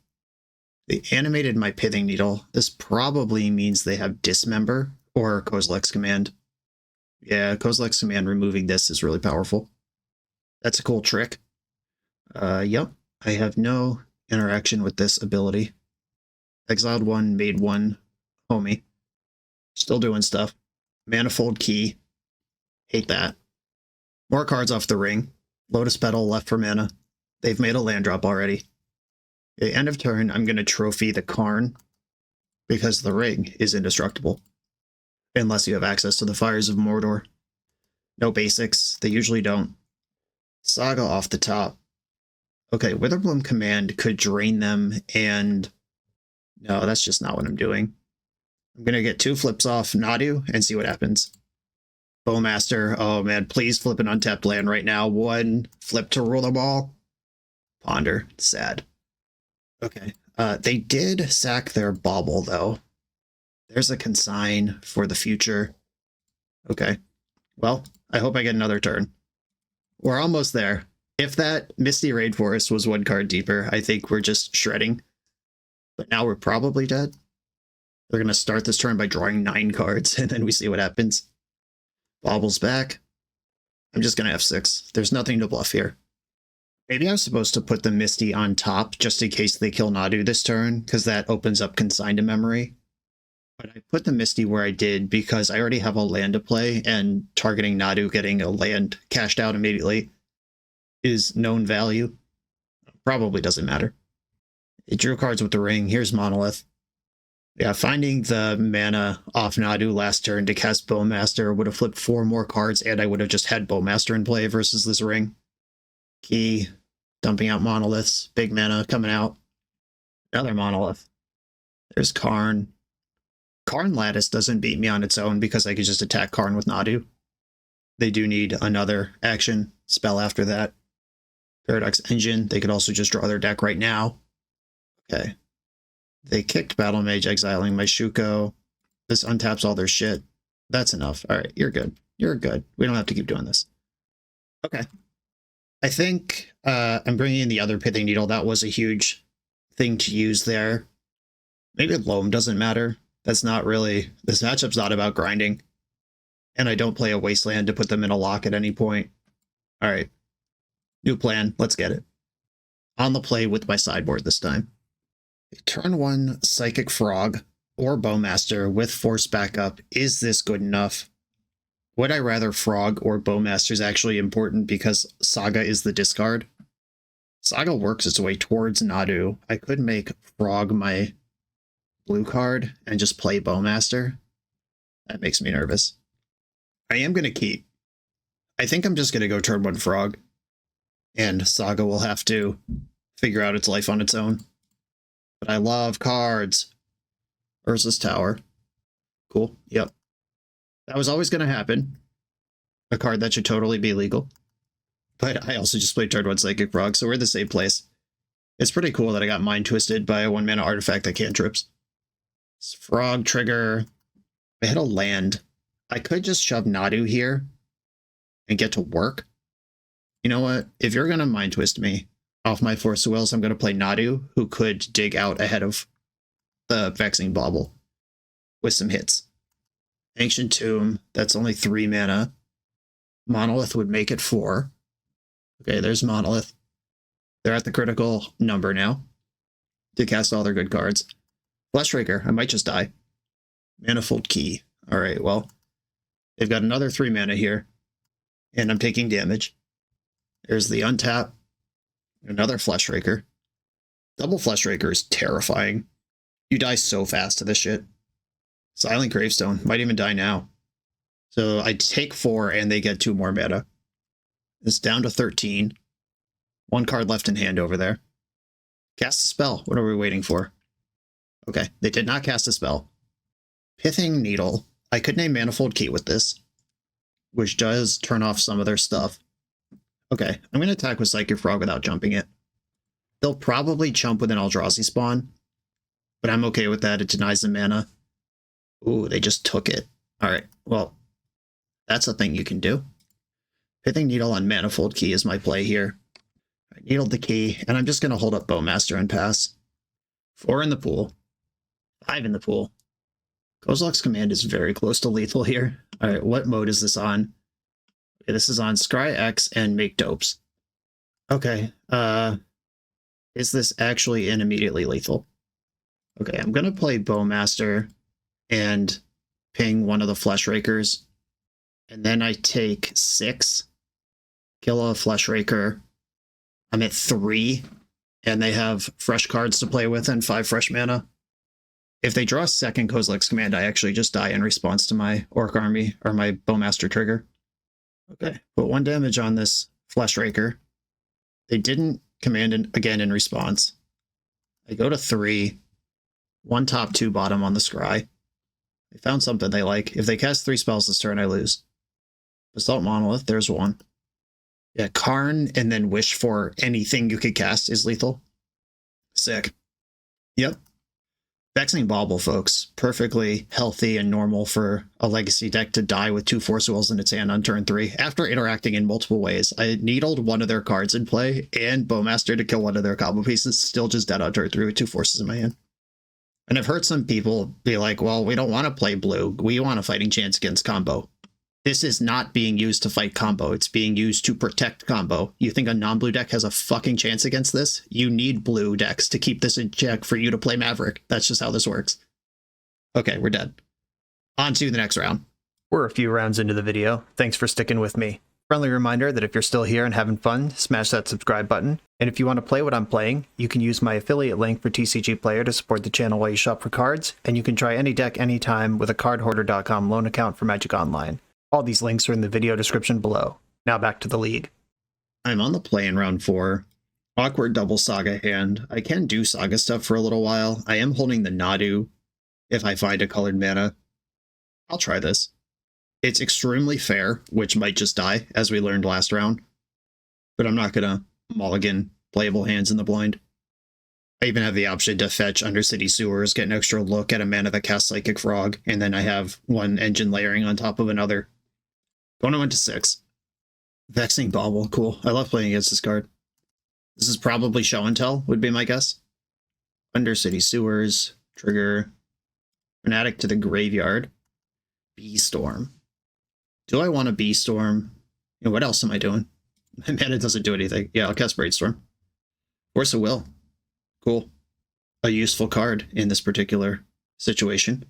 They animated my Pithing Needle. This probably means they have Dismember or Kozilek's Command. Yeah, Kozilek's Command removing this is really powerful. That's a cool trick. Yep. I have no interaction with this ability. Exiled 1, made 1, homie. Still doing stuff. Manifold Key. Hate that. More cards off the ring. Lotus Petal left for mana. They've made a land drop already. Okay, end of turn, I'm going to trophy the Karn because the ring is indestructible. Unless you have access to the Fires of Mordor. No basics. They usually don't. Saga off the top. Okay, Witherbloom Command could drain them and... No, that's just not what I'm doing. I'm going to get 2 flips off Nadu and see what happens. Bowmaster. Oh man, please flip an untapped land right now. 1 flip to rule them all. Ponder. Sad. Okay. They did sack their Bauble though. There's a consign for the future. Okay. Well, I hope I get another turn. We're almost there. If that Misty Rainforest was 1 card deeper, I think we're just shredding. But now we're probably dead. They're going to start this turn by drawing 9 cards, and then we see what happens. Bauble's back. I'm just going to F6. There's nothing to bluff here. Maybe I was supposed to put the Misty on top just in case they kill Nadu this turn, because that opens up Consign to Memory. But I put the Misty where I did because I already have a land to play, and targeting Nadu getting a land cashed out immediately is known value. Probably doesn't matter. It drew cards with the ring. Here's Monolith. Yeah, finding the mana off Nadu last turn to cast Bowmaster would have flipped 4 more cards, and I would have just had Bowmaster in play versus this ring. Key, dumping out Monoliths, big mana coming out. Another Monolith. There's Karn. Karn Lattice doesn't beat me on its own because I could just attack Karn with Nadu. They do need another action spell after that. Paradox Engine, they could also just draw their deck right now. Okay. They kicked Battle Mage, exiling my Shuko. This untaps all their shit. That's enough. All right, you're good. You're good. We don't have to keep doing this. Okay. I think I'm bringing in the other Pithing Needle. That was a huge thing to use there. Maybe Loam doesn't matter. That's not really... This matchup's not about grinding. And I don't play a Wasteland to put them in a lock at any point. All right. New plan. Let's get it. On the play with my sideboard this time. Turn 1 Psychic Frog or Bowmaster with Force backup. Is this good enough? Would I rather Frog or Bowmaster is actually important because Saga is the discard. Saga works its way towards Nadu. I could make Frog my blue card and just play Bowmaster. That makes me nervous. I am going to keep. I think I'm just going to go turn 1 Frog. And Saga will have to figure out its life on its own. But I love cards. Urza's Tower. Cool. Yep. That was always going to happen. A card that should totally be legal. But I also just played turn 1 Psychic Frog, so we're in the same place. It's pretty cool that I got Mind Twisted by a 1-mana artifact that cantrips. Frog trigger. I hit a land. I could just shove Nadu here and get to work. You know what? If you're going to Mind Twist me off my Force of Wills, I'm going to play Nadu, who could dig out ahead of the Vexing Bauble with some hits. Ancient Tomb, that's only 3 mana. Monolith would make it 4. Okay, there's Monolith. They're at the critical number now to cast all their good cards. Fleshraker, I might just die. Manifold Key. All right, well, they've got another 3 mana here, and I'm taking damage. There's the untap. Another Fleshraker. Double Fleshraker is terrifying. You die so fast to this shit. Silent Gravestone. Might even die now. So I take 4 and they get 2 more mana. It's down to 13. 1 card left in hand over there. Cast a spell. What are we waiting for? Okay, they did not cast a spell. Pithing Needle. I could name Manifold Key with this, which does turn off some of their stuff. Okay, I'm going to attack with Psychic Frog without jumping it. They'll probably jump with an Eldrazi spawn, but I'm okay with that. It denies the mana. Ooh, they just took it. Alright, well, that's a thing you can do. Pithing Needle on Manifold Key is my play here. I needled the key, and I'm just going to hold up Bowmaster and pass. 4 in the pool. 5 in the pool. Kozilek's Command is very close to lethal here. Alright, what mode is this on? Okay, this is on Scry X and Make Dopes. Okay, is this actually in immediately lethal? Okay, I'm going to play Bowmaster and ping one of the Fleshrakers. And then I take 6, kill a Fleshraker. I'm at 3, and they have fresh cards to play with and 5 fresh mana. If they draw a second Kozilek's Command, I actually just die in response to my Orc Army or my Bowmaster trigger. Okay, put 1 damage on this Fleshraker. They didn't command again in response. I go to 3, 1 top, 2 bottom on the Scry. They found something they like. If they cast 3 spells this turn, I lose. Basalt Monolith, there's 1. Yeah, Karn and then wish for anything you could cast is lethal. Sick. Yep. Vexing Bauble, folks. Perfectly healthy and normal for a Legacy deck to die with 2 Force Wills in its hand on turn 3. After interacting in multiple ways, I needled one of their cards in play and Bowmaster to kill one of their combo pieces, still just dead on turn 3 with 2 Forces in my hand. And I've heard some people be like, well, we don't want to play blue. We want a fighting chance against combo. This is not being used to fight combo. It's being used to protect combo. You think a non-blue deck has a fucking chance against this? You need blue decks to keep this in check for you to play Maverick. That's just how this works. Okay, we're dead. On to the next round. We're a few rounds into the video. Thanks for sticking with me. Friendly reminder that if you're still here and having fun, smash that subscribe button. And if you want to play what I'm playing, you can use my affiliate link for TCG Player to support the channel while you shop for cards, and you can try any deck anytime with a cardhoarder.com loan account for Magic Online. All these links are in the video description below. Now back to the league. I'm on the play in round 4. Awkward double Saga hand. I can do Saga stuff for a little while. I am holding the Nadu if I find a colored mana. I'll try this. It's extremely fair, which might just die, as we learned last round. But I'm not going to mulligan playable hands in the blind. I even have the option to fetch Undercity Sewers, get an extra look at a mana that casts Psychic Frog, and then I have one engine layering on top of another. Going on to 6. Vexing Bauble, cool. I love playing against this card. This is probably Show and Tell, would be my guess. Undercity Sewers, trigger. Fanatic to the graveyard. Bee Storm. Do I want a Bee Storm? You know, what else am I doing? My mana doesn't do anything. Yeah, I'll cast Brainstorm. Force of Will. Cool. A useful card in this particular situation.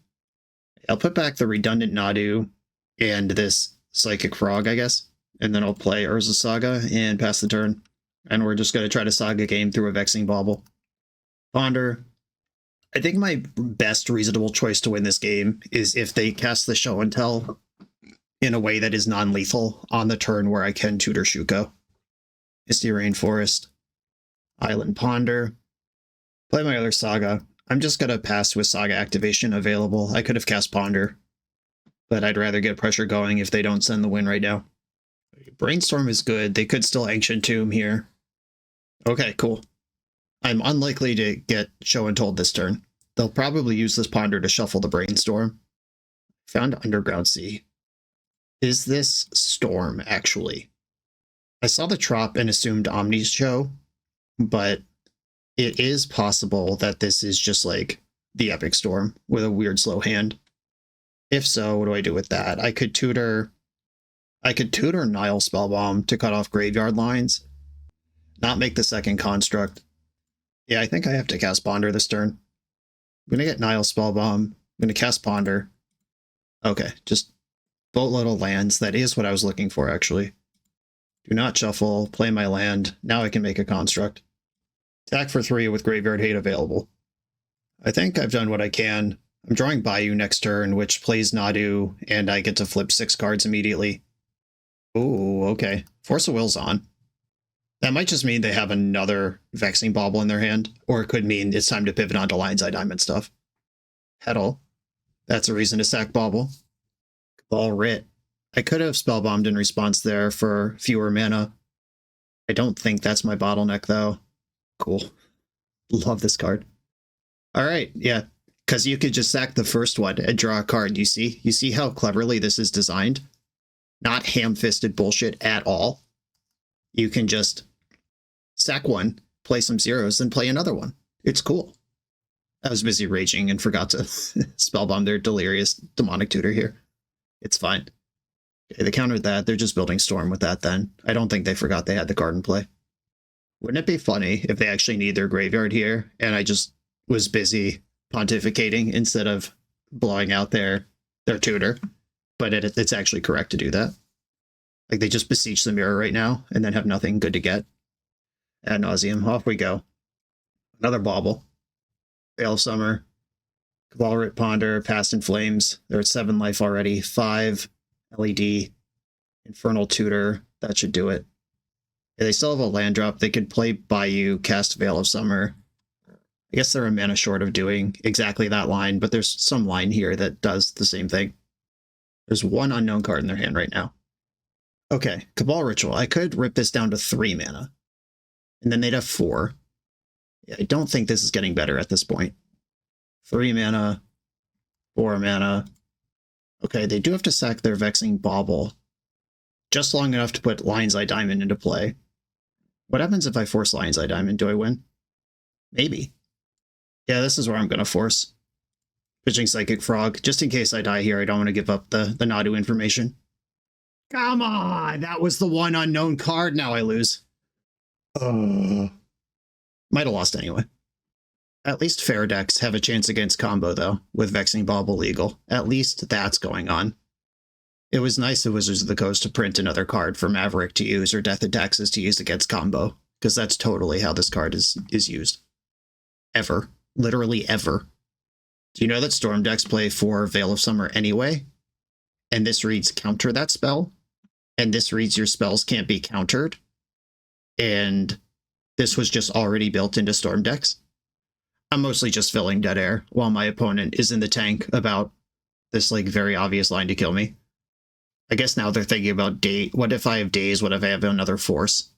I'll put back the redundant Nadu and this Psychic Frog, I guess. And then I'll play Urza Saga and pass the turn. And we're just going to try to Saga game through a Vexing Bauble. Ponder. I think my best reasonable choice to win this game is if they cast the Show and Tell in a way that is non-lethal on the turn where I can tutor Shuko. Misty Rainforest. Island Ponder. Play my other Saga. I'm just going to pass with Saga activation available. I could have cast Ponder, but I'd rather get pressure going if they don't send the win right now. Brainstorm is good. They could still Ancient Tomb here. Okay, cool. I'm unlikely to get Show and Told this turn. They'll probably use this Ponder to shuffle the Brainstorm. Found Underground Sea. Is this Storm, actually? I saw the Trop and assumed Omni's Show, but it is possible that this is just like the Epic Storm with a weird slow hand. If so, what do I do with that? I could tutor Nile Spellbomb to cut off graveyard lines, not make the second construct. Yeah, I think I have to cast Ponder this turn. I'm going to get Nile Spellbomb. I'm going to cast Ponder. Okay, just boatload of lands. That is what I was looking for, actually. Do not shuffle, play my land. Now I can make a construct. Attack for 3 with Graveyard Hate available. I think I've done what I can. I'm drawing Bayou next turn, which plays Nadu, and I get to flip 6 cards immediately. Ooh, okay. Force of Will's on. That might just mean they have another Vexing Bauble in their hand, or it could mean it's time to pivot onto Lion's Eye Diamond stuff. Petal. That's a reason to sack Bauble. Cabal Writ. I could have Spellbombed in response there for fewer mana. I don't think that's my bottleneck, though. Cool. Love this card. Alright, yeah. Because you could just sack the first one and draw a card, you see? You see how cleverly this is designed? Not ham-fisted bullshit at all. You can just sack one, play some zeros, then play another one. It's cool. I was busy raging and forgot to spellbomb their delirious demonic tutor here. It's fine. Okay, they countered that. They're just building Storm with that then. I don't think they forgot they had the card in play. Wouldn't it be funny if they actually need their graveyard here and I just was busy pontificating instead of blowing out their tutor? But it's actually correct to do that. Like they just besiege the mirror right now and then have nothing good to get. Ad nauseum. Off we go. Another Bauble. Veil of Summer. Cabal Writ Ponder. Past in Flames. They're at 7 life already. 5 LED. Infernal Tutor. That should do it. Yeah, they still have a land drop. They could play Bayou, cast Veil of Summer. I guess they're a mana short of doing exactly that line, but there's some line here that does the same thing. There's one unknown card in their hand right now. Okay, Cabal Ritual. I could rip this down to 3 mana. And then they'd have 4. Yeah, I don't think this is getting better at this point. 3 mana. 4 mana. Okay, they do have to sack their Vexing Bauble. Just long enough to put Lion's Eye Diamond into play. What happens if I force Lion's Eye Diamond? Do I win? Maybe. Yeah, this is where I'm going to force. Pitching Psychic Frog. Just in case I die here, I don't want to give up the Nadu information. Come on! That was the one unknown card. Now I lose. Might have lost anyway. At least fair decks have a chance against combo, though, with Vexing Bauble legal. At least that's going on. It was nice of Wizards of the Coast to print another card for Maverick to use or Death of Taxes to use against combo, because that's totally how this card is used. Ever. Literally ever. Do you know that Storm decks play for Veil of Summer anyway? And this reads counter that spell, and this reads your spells can't be countered, and this was just already built into Storm decks? I'm mostly just filling dead air while my opponent is in the tank about this like very obvious line to kill me. I guess now they're thinking about what if I have Daze, what if I have another Force?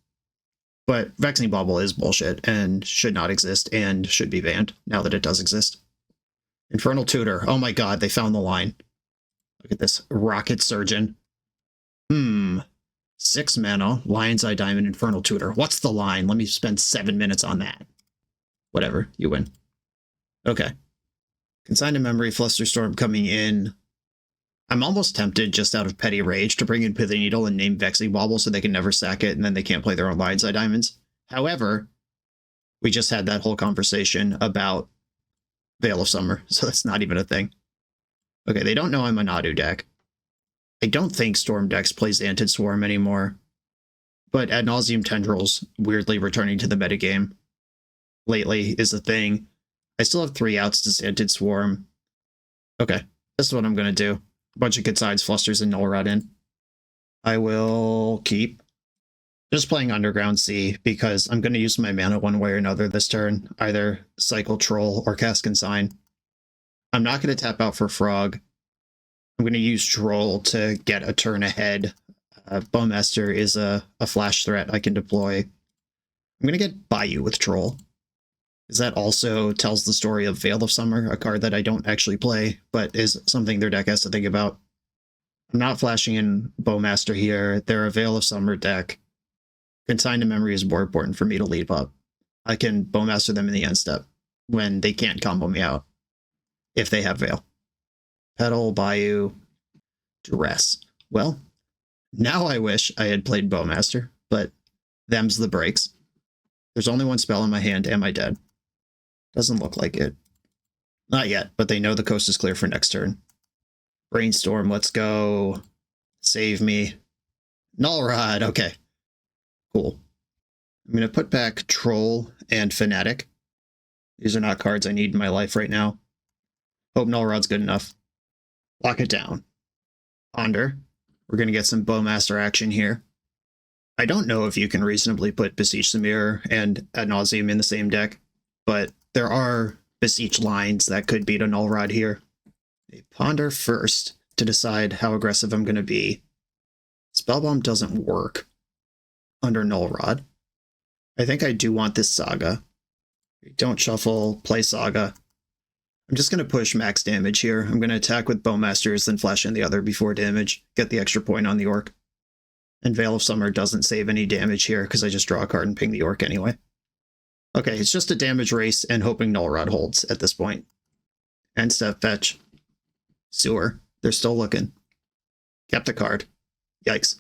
But Vexing Bauble is bullshit and should not exist and should be banned now that it does exist. Infernal Tutor. Oh my god, they found the line. Look at this. Rocket Surgeon. 6 mana, Lion's Eye Diamond, Infernal Tutor. What's the line? Let me spend 7 minutes on that. Whatever, you win. Okay. Consigned to Memory, Flusterstorm coming in. I'm almost tempted, just out of petty rage, to bring in Pithing Needle and name Vexing Bauble so they can never sack it and then they can't play their own Lion's Eye Diamonds. However, we just had that whole conversation about Veil of Summer, so that's not even a thing. Okay, they don't know I'm a Nadu deck. I don't think Storm decks plays Anted Swarm anymore, but Ad Nauseam Tendrils weirdly returning to the metagame lately is a thing. I still have 3 outs to Anted Swarm. Okay, this is what I'm going to do. A bunch of good sides, Flusters, and Null Rod in. I will keep just playing Underground Sea because I'm going to use my mana one way or another this turn, either Cycle Troll or Cast Consign. I'm not going to tap out for Frog. I'm going to use Troll to get a turn ahead. Bowmaster is a flash threat I can deploy. I'm going to get Bayou with Troll, because that also tells the story of Veil of Summer, a card that I don't actually play, but is something their deck has to think about. I'm not flashing in Bowmaster here. They're a Veil of Summer deck. Consigned to Memory is more important for me to lead up. I can Bowmaster them in the end step when they can't combo me out, if they have Veil. Petal, Bayou, Duress. Well, now I wish I had played Bowmaster, but them's the breaks. There's only one spell in my hand. Am I dead? Doesn't look like it. Not yet, but they know the coast is clear for next turn. Brainstorm, let's go. Save me. Null Rod, okay. Cool. I'm going to put back Troll and Fanatic. These are not cards I need in my life right now. Hope Null Rod's good enough. Lock it down. Ponder. We're going to get some Bowmaster action here. I don't know if you can reasonably put Beseech the Mirror and Ad Nauseam in the same deck, but there are Beseech lines that could beat a Null Rod here. I ponder first to decide how aggressive I'm going to be. Spellbomb doesn't work under Null Rod. I think I do want this Saga. Don't shuffle, play Saga. I'm just going to push max damage here. I'm going to attack with Bowmasters, then flash in the other before damage, get the extra point on the Orc. And Veil of Summer doesn't save any damage here because I just draw a card and ping the Orc anyway. Okay, it's just a damage race and hoping Null Rod holds at this point. End step, fetch. Sewer. They're still looking. Kept a card. Yikes.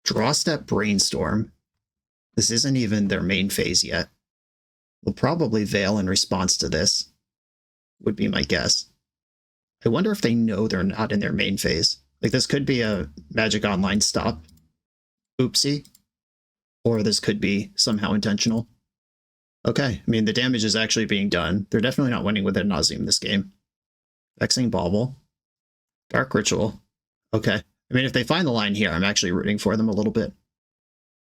Draw step, Brainstorm. This isn't even their main phase yet. We'll probably Veil in response to this, would be my guess. I wonder if they know they're not in their main phase. Like, this could be a Magic Online stop. Oopsie. Or this could be somehow intentional. Okay, I mean, the damage is actually being done. They're definitely not winning with Ad Nauseam in this game. Vexing Bauble. Dark Ritual. Okay. I mean, if they find the line here, I'm actually rooting for them a little bit.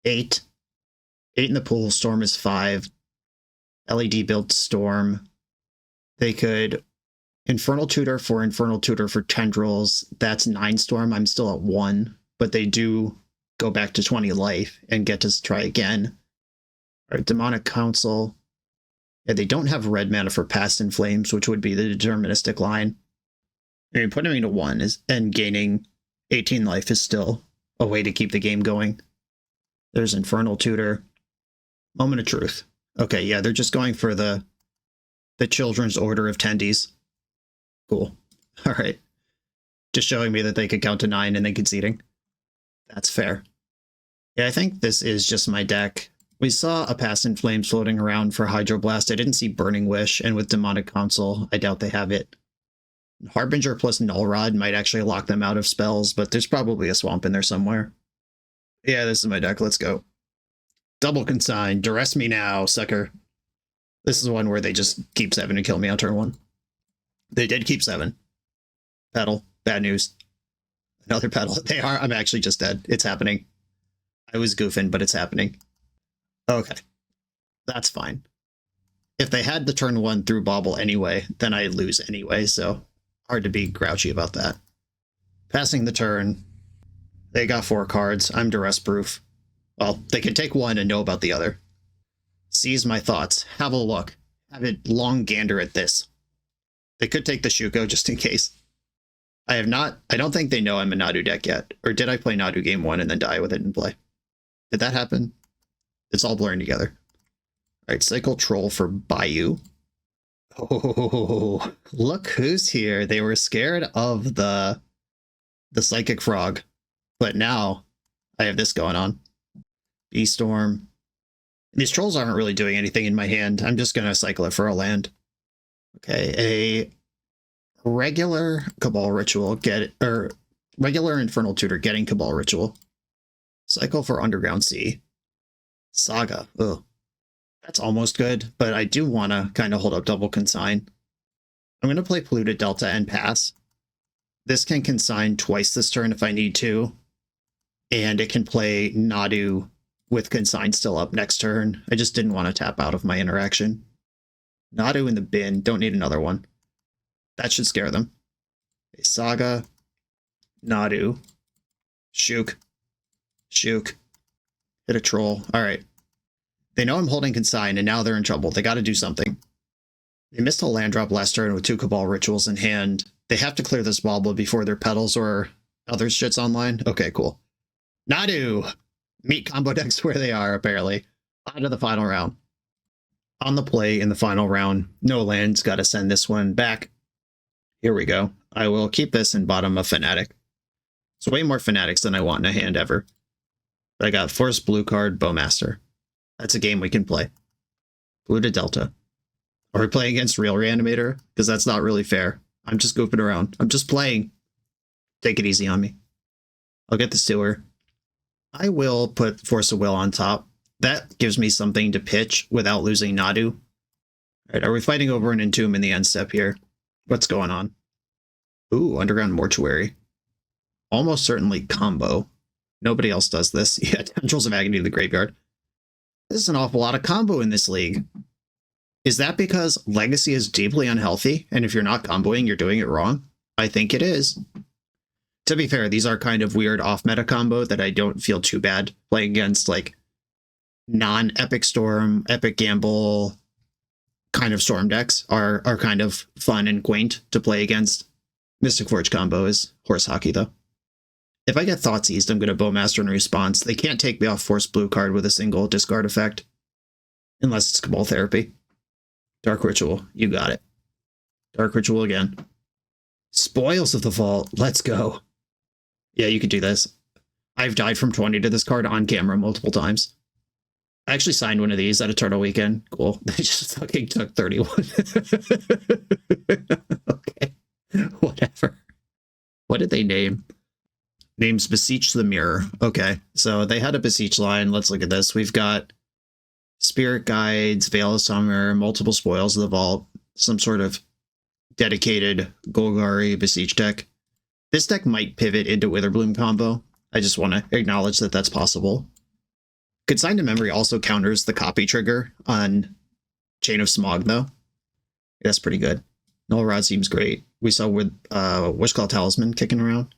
8. 8 in the pool. Storm is 5. LED built Storm. They could Infernal Tutor for Tendrils. That's 9 Storm. I'm still at 1, but they do go back to 20 life and get to try again. All right, Demonic Council. Yeah, they don't have red mana for Past in Flames, which would be the deterministic line. I mean, putting me to 1 and gaining 18 life is still a way to keep the game going. There's Infernal Tutor. Moment of Truth. Okay, yeah, they're just going for the Children's Order of Tendies. Cool. All right. Just showing me that they could count to 9 and then conceding. That's fair. Yeah, I think this is just my deck. We saw a Past in Flames floating around for Hydroblast. I didn't see Burning Wish, and with Demonic Console, I doubt they have it. Harbinger plus Null Rod might actually lock them out of spells, but there's probably a swamp in there somewhere. Yeah, this is my deck. Let's go. Double Consign. Duress me now, sucker. This is one where they just keep 7 and kill me on turn 1. They did keep 7. Pedal. Bad news. Another pedal. They are. I'm actually just dead. It's happening. I was goofing, but it's happening. Okay. That's fine. If they had the turn 1 through Bobble anyway, then I lose anyway, so hard to be grouchy about that. Passing the turn. They got 4 cards. I'm duress proof. Well, they can take 1 and know about the other. Seize my thoughts. Have a look. Have a long gander at this. They could take the Shuko just in case. I don't think they know I'm a Nadu deck yet. Or did I play Nadu game 1 and then die with it in play? Did that happen? It's all blurring together. Alright, Cycle Troll for Bayou. Oh, look who's here. They were scared of the Psychic Frog. But now, I have this going on. Beastorm. These trolls aren't really doing anything in my hand. I'm just going to cycle it for a land. Okay, a regular Cabal Ritual, regular Infernal Tutor getting Cabal Ritual. Cycle for Underground Sea. Saga. Ugh. That's almost good, but I do want to kind of hold up Double Consign. I'm going to play Polluted Delta and pass. This can consign twice this turn if I need to. And it can play Nadu with Consign still up next turn. I just didn't want to tap out of my interaction. Nadu in the bin. Don't need another one. That should scare them. Okay, Saga. Nadu. Shook. Shook. Hit a troll. Alright. They know I'm holding Consign, and now they're in trouble. They gotta do something. They missed a land drop last turn with 2 Cabal Rituals in hand. They have to clear this bobble before their pedals or other shit's online. Okay, cool. Nadu! Meet combo decks where they are, apparently. On to the final round. On the play in the final round. No lands, gotta send this one back. Here we go. I will keep this in bottom of Fanatic. It's way more Fanatics than I want in a hand ever. But I got Force Blue card, Bowmaster. That's a game we can play. Blue to Delta. Are we playing against Real Reanimator? Because that's not really fair. I'm just goofing around. I'm just playing. Take it easy on me. I'll get the Sewer. I will put Force of Will on top. That gives me something to pitch without losing Nadu. Alright, are we fighting over an Entomb in the end step here? What's going on? Ooh, Underground Mortuary. Almost certainly combo. Nobody else does this. Yeah, Tendrils of Agony to the graveyard. This is an awful lot of combo in this league. Is that because Legacy is deeply unhealthy, and if you're not comboing, you're doing it wrong? I think it is. To be fair, these are kind of weird off-meta combo that I don't feel too bad playing against, like, non-Epic Storm, Epic Gamble kind of Storm decks are kind of fun and quaint to play against. Mystic Forge combo is horse hockey, though. If I get Thoughtseized, I'm going to Bowmaster in response. They can't take me off Force Blue card with a single discard effect. Unless it's Cabal Therapy. Dark Ritual. You got it. Dark Ritual again. Spoils of the Vault. Let's go. Yeah, you could do this. I've died from 20 to this card on camera multiple times. I actually signed one of these at Eternal Weekend. Cool. They just fucking took 31. Okay. Whatever. What did they name? Names Beseech the Mirror. Okay, so they had a Beseech line. Let's look at this. We've got Spirit Guides, Veil of Summer, multiple Spoils of the Vault, some sort of dedicated Golgari Beseech deck. This deck might pivot into Witherbloom combo. I just want to acknowledge that that's possible. Consign to Memory also counters the copy trigger on Chain of Smog, though. That's pretty good. Null Rod seems great. We saw with Wishclaw Talisman kicking around.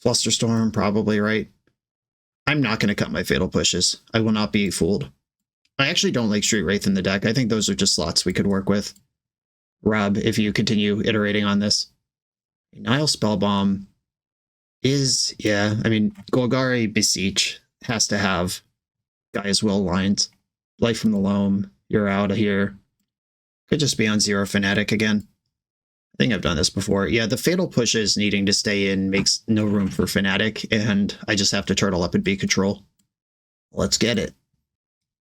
Flusterstorm, probably right. I'm not going to cut my Fatal Pushes. I will not be fooled. I actually don't like Street Wraith in the deck. I think those are just slots we could work with. Rob, if you continue iterating on this. Nile Spellbomb is, yeah, I mean, Golgari Beseech has to have Gaia's Will lines. Life from the Loam, you're out of here. Could just be on 0 Fanatic again. think I've done this before. Yeah, the Fatal Pushes needing to stay in makes no room for Fnatic, and I just have to turtle up and be control. Let's get it.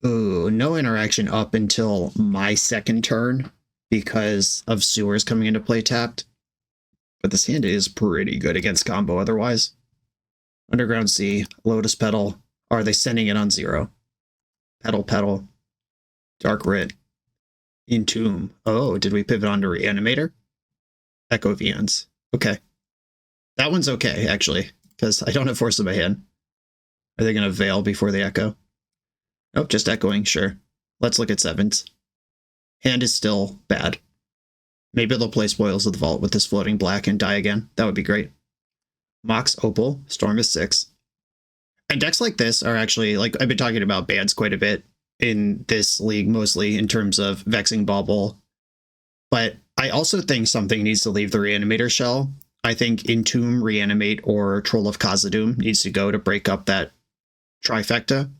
Ooh, no interaction up until my second turn because of Sewers coming into play tapped. But this hand is pretty good against combo otherwise. Underground Sea, Lotus Petal. Are they sending it on 0? Petal, Dark Writ, Entomb. Oh, did we pivot on to Reanimator? Echo Vians. Okay. That one's okay, actually, because I don't have Force in my hand. Are they going to Veil before the Echo? Nope, just echoing, sure. Let's look at 7s. Hand is still bad. Maybe they'll play Spoils of the Vault with this floating black and die again. That would be great. Mox Opal, Storm is 6. And decks like this are actually, like, I've been talking about bans quite a bit in this league, mostly in terms of Vexing Bauble. But I also think something needs to leave the Reanimator shell. I think Entomb, Reanimate, or Troll of Khazad-dûm needs to go to break up that trifecta.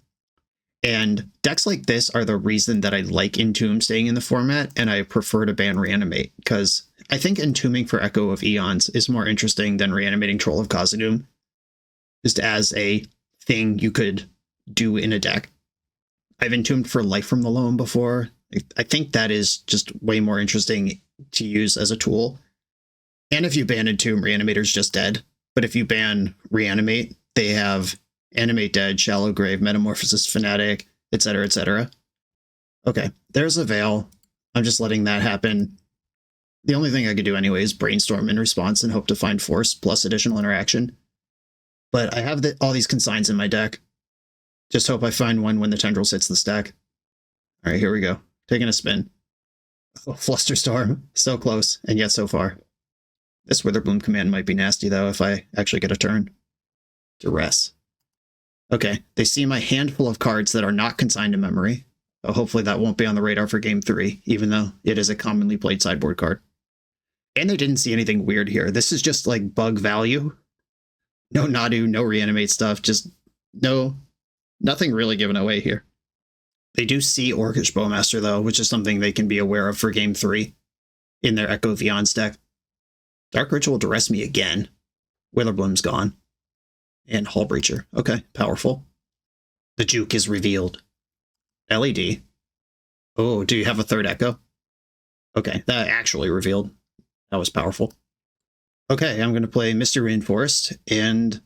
And decks like this are the reason that I like Entomb staying in the format, and I prefer to ban Reanimate, because I think Entombing for Echo of Eons is more interesting than Reanimating Troll of Khazad-dûm, just as a thing you could do in a deck. I've Entombed for Life from the Loam before. I think that is just way more interesting to use as a tool. And if you ban Entomb, Reanimator's just dead. But if you ban Reanimate, they have Animate Dead, Shallow Grave, Metamorphosis Fnatic, etc., etc. Okay, there's a Veil. I'm just letting that happen. The only thing I could do anyway is brainstorm in response and hope to find Force plus additional interaction. But I have all these consigns in my deck. Just hope I find one when the Tendrils hits the stack. All right, here we go. Taking a spin. Oh, Flusterstorm. So close, and yet so far. This Witherbloom command might be nasty, though, if I actually get a turn. Duress. Okay, they see my handful of cards that are not consigned to memory. So hopefully that won't be on the radar for Game 3, even though it is a commonly played sideboard card. And they didn't see anything weird here. This is just like bug value. No Nadu, no Reanimate stuff, just nothing really given away here. They do see Orcish Bowmaster, though, which is something they can be aware of for Game 3 in their Echo Vions deck. Dark Ritual Duress me again. Witherbloom's gone. And Hull Breacher. Okay, powerful. The Juke is revealed. LED. Oh, do you have a third Echo? Okay, that actually revealed. That was powerful. Okay, I'm going to play Misty Rainforest, and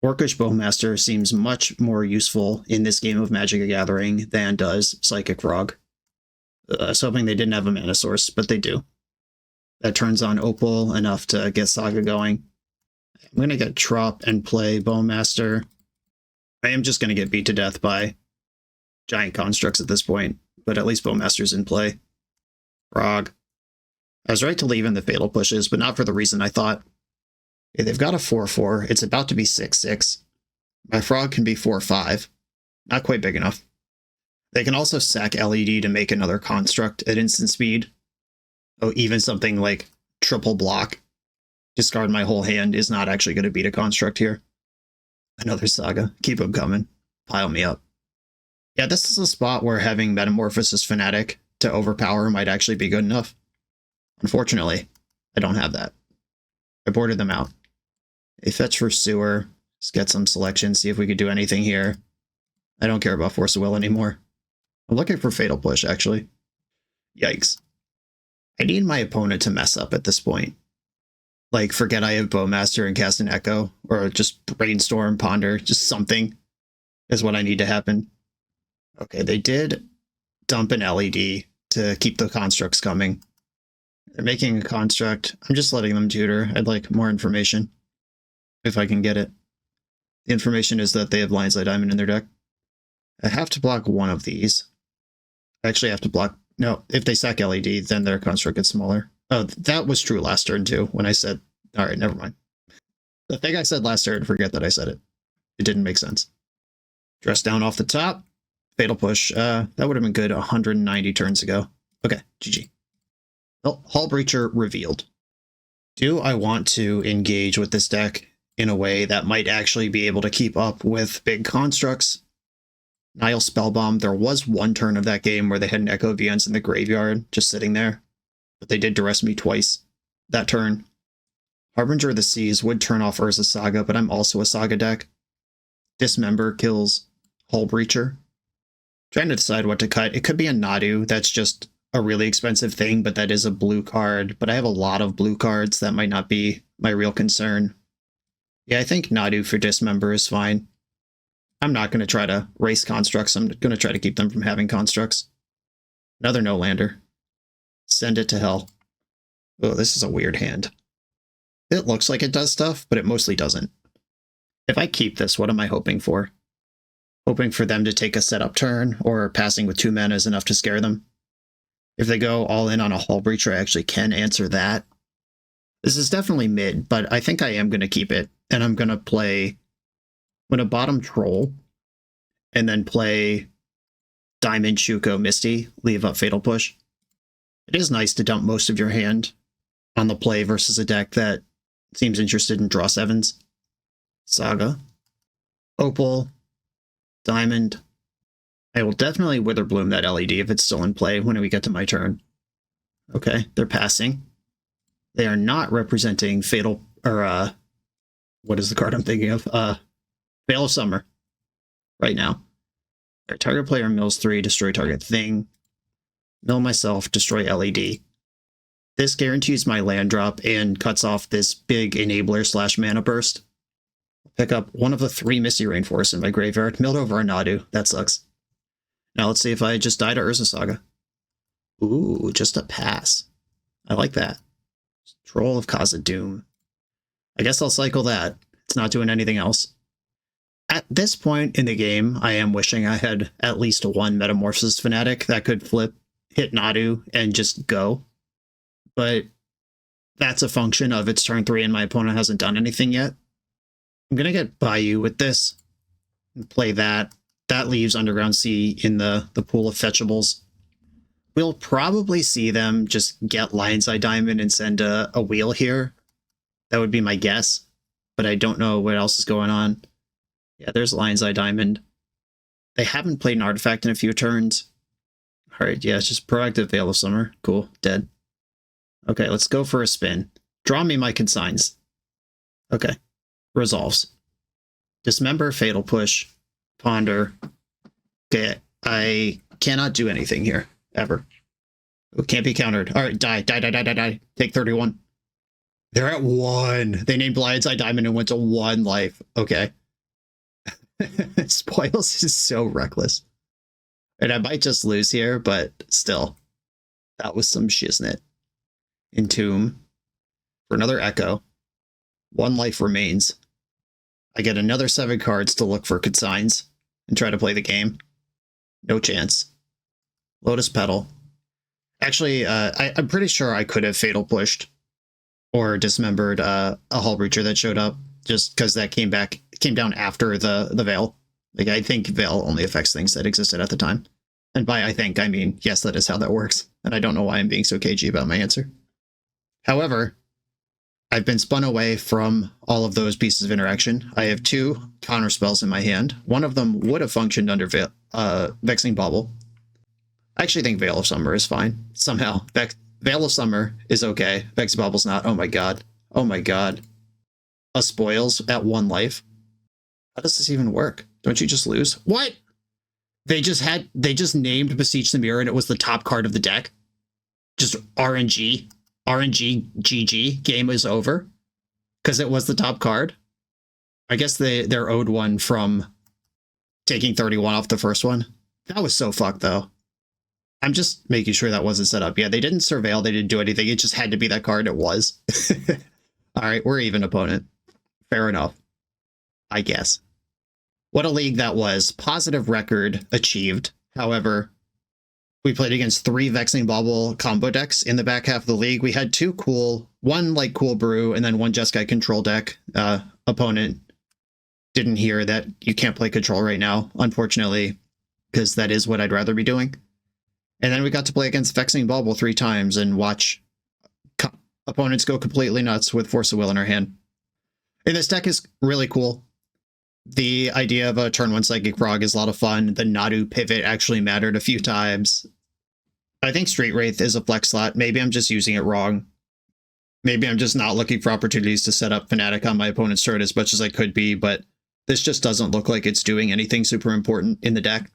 Orcish Bowmaster seems much more useful in this game of Magic the Gathering than does Psychic Frog. I was hoping they didn't have a mana source, but they do. That turns on Opal enough to get Saga going. I'm going to get Trop and play Bowmaster. I am just going to get beat to death by Giant Constructs at this point, but at least Bowmaster's in play. Frog. I was right to leave in the Fatal Pushes, but not for the reason I thought. Okay, they've got a 4/4. It's about to be 6/6. My Frog can be 4/5. Not quite big enough. They can also sack LED to make another construct at instant speed. Oh, even something like triple block. Discard my whole hand is not actually going to beat a construct here. Another Saga. Keep them coming. Pile me up. Yeah, this is a spot where having Metamorphosis Fnatic to overpower might actually be good enough. Unfortunately, I don't have that. I boarded them out. A fetch for Sewer. Let's get some selection, see if we could do anything here. I don't care about Force of Will anymore. I'm looking for Fatal Push, actually. Yikes. I need my opponent to mess up at this point. Like, forget I have Bowmaster and cast an Echo, or just brainstorm, ponder, just something is what I need to happen. Okay, they did dump an LED to keep the constructs coming. They're making a construct. I'm just letting them tutor. I'd like more information, if I can get it. The information is that they have Lion's Eye Diamond in their deck. I have to block one of these. I actually have to block... No, if they sack LED, then their construct gets smaller. Oh, that was true last turn, too, when I said... Alright, never mind. The thing I said last turn, forget that I said it. It didn't make sense. Dress down off the top. Fatal Push. That would have been good 190 turns ago. Okay, GG. Well, Hull Breacher revealed. Do I want to engage with this deck in a way that might actually be able to keep up with big constructs? Nile Spellbomb. There was one turn of that game where they had an Echo Vians in the graveyard just sitting there, but they did duress me twice. that turn. Harbinger of the Seas would turn off Urza Saga, but I'm also a Saga deck. Dismember kills Hull Breacher. Trying to decide what to cut. It could be a Nadu. That's just a really expensive thing, but that is a blue card. But I have a lot of blue cards. That might not be my real concern. Yeah, I think Nadu for Dismember is fine. I'm not going to try to race constructs. I'm going to try to keep them from having constructs. Another no-lander. Send it to hell. Oh, this is a weird hand. It looks like it does stuff, but it mostly doesn't. If I keep this, what am I hoping for? Hoping for them to take a setup turn, or passing with 2 mana is enough to scare them. If they go all in on a Hull Breacher, I actually can answer that. This is definitely mid, but I think I am going to keep it, and I'm going to play... I'm going to bottom Troll, and then play Diamond, Shuko, Misty, leave up Fatal Push. It is nice to dump most of your hand on the play versus a deck that seems interested in draw 7s. Saga. Opal. Diamond. I will definitely Witherbloom that LED if it's still in play when we get to my turn. Okay, they're passing. They are not representing Fatal, or, what is the card I'm thinking of? Veil of Summer. Right now. Our target player mills 3, destroy target thing. Mill myself, destroy LED. This guarantees my land drop and cuts off this big enabler / mana burst. Pick up one of the 3 Misty Rainforests in my graveyard. Milled over a Nadu. That sucks. Now let's see if I just die to Urza Saga. Ooh, just a pass. I like that. Troll of Khazad-dûm. I guess I'll cycle that. It's not doing anything else. At this point in the game, I am wishing I had at least one Metamorphosis Fanatic that could flip, hit Nadu, and just go. But that's a function of it's turn 3 and my opponent hasn't done anything yet. I'm going to get Bayou with this and play that. That leaves Underground Sea in the pool of fetchables. We'll probably see them just get Lion's Eye Diamond and send a wheel here. That would be my guess, but I don't know what else is going on. Yeah, there's Lion's Eye Diamond. They haven't played an artifact in a few turns. All right, yeah, it's just Proactive Veil of Summer. Cool, dead. Okay, let's go for a spin. Draw me my consigns. Okay, resolves. Dismember, Fatal Push, Ponder. Okay, I cannot do anything here, ever. It can't be countered. All right, die. Take 31. They're at 1. They named Lion's Eye Diamond and went to 1 life. Okay. Spoils is so reckless. And I might just lose here, but still. That was some shiznit. Entomb. For another Echo. 1 life remains. I get another 7 cards to look for consigns and try to play the game. No chance. Lotus Petal. Actually, I'm pretty sure I could have Fatal Pushed or Dismembered a Hull Breacher that showed up, just because that came down after the Veil. Like, I think Veil only affects things that existed at the time. And by I think, I mean, yes, that is how that works. And I don't know why I'm being so cagey about my answer. However, I've been spun away from all of those pieces of interaction. I have 2 counter spells in my hand. One of them would have functioned under Vexing Bauble. I actually think Veil of Summer is fine. Somehow. Veil of Summer is okay. Vexing Bauble's not. Oh my god. Oh my god. A Spoils at 1 life? How does this even work? Don't you just lose? What? They just named Beseech the Mirror and it was the top card of the deck? Just RNG? RNG GG, game is over because it was the top card. I guess they're owed one from taking 31 off the first one. That was so fucked though. I'm just making sure that wasn't set up. Yeah, they didn't surveil, they didn't do anything. It just had to be that card. It was. All right, we're even, opponent. Fair enough, I guess. What a league that was. Positive record achieved. However, we played against 3 Vexing Bauble combo decks in the back half of the league. We had 2 one like Cool Brew, and then 1 Jeskai control deck. Opponent didn't hear that you can't play control right now, unfortunately, because that is what I'd rather be doing. And then we got to play against Vexing Bauble 3 times and watch opponents go completely nuts with Force of Will in our hand. And this deck is really cool. The idea of a turn 1 Psychic Frog is a lot of fun. The Nadu pivot actually mattered a few times. I think Street Wraith is a flex slot. Maybe I'm just using it wrong. Maybe I'm just not looking for opportunities to set up Fnatic on my opponent's turn as much as I could be, but this just doesn't look like it's doing anything super important in the deck.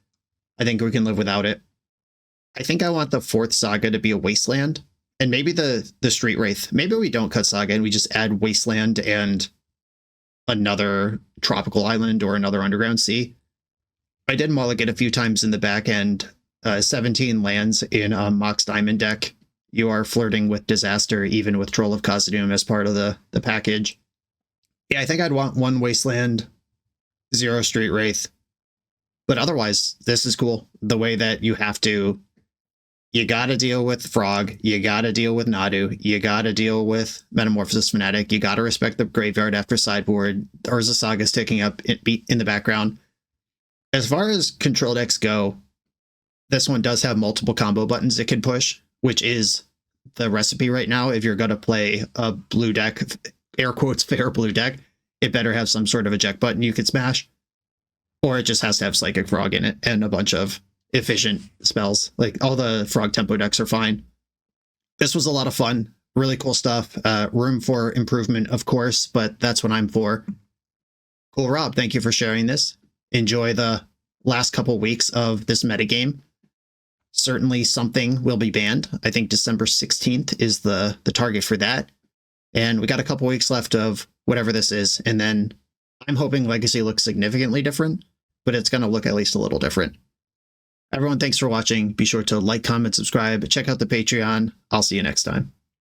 I think we can live without it. I think I want the 4th Saga to be a Wasteland, and maybe the Street Wraith. Maybe we don't cut Saga and we just add Wasteland and another tropical island or another underground sea. I did mulligan a few times in the back end. 17 lands in a Mox Diamond deck. You are flirting with disaster, even with Troll of Khazad-dûm as part of the package. Yeah, I think I'd want 1 Wasteland, 0 Street Wraith. But otherwise, this is cool. The way that you gotta deal with Frog, you gotta deal with Nadu, you gotta deal with Metamorphosis Fnatic, you gotta respect the graveyard after sideboard. Urza Saga's ticking up in the background. As far as control decks go, this one does have multiple combo buttons it can push, which is the recipe right now. If you're gonna play a blue deck, air quotes fair blue deck, it better have some sort of eject button you can smash. Or it just has to have Psychic Frog in it and a bunch of efficient spells. Like, all the Frog tempo decks are fine. This was a lot of fun. Really cool stuff. Room for improvement, of course, but that's what I'm for. Cool, Rob. Thank you for sharing this. Enjoy the last couple weeks of this metagame. Certainly something will be banned. I think December 16th is the target for that. And we got a couple weeks left of whatever this is. And then I'm hoping Legacy looks significantly different, but it's going to look at least a little different. Everyone, thanks for watching. Be sure to like, comment, subscribe, check out the Patreon. I'll see you next time.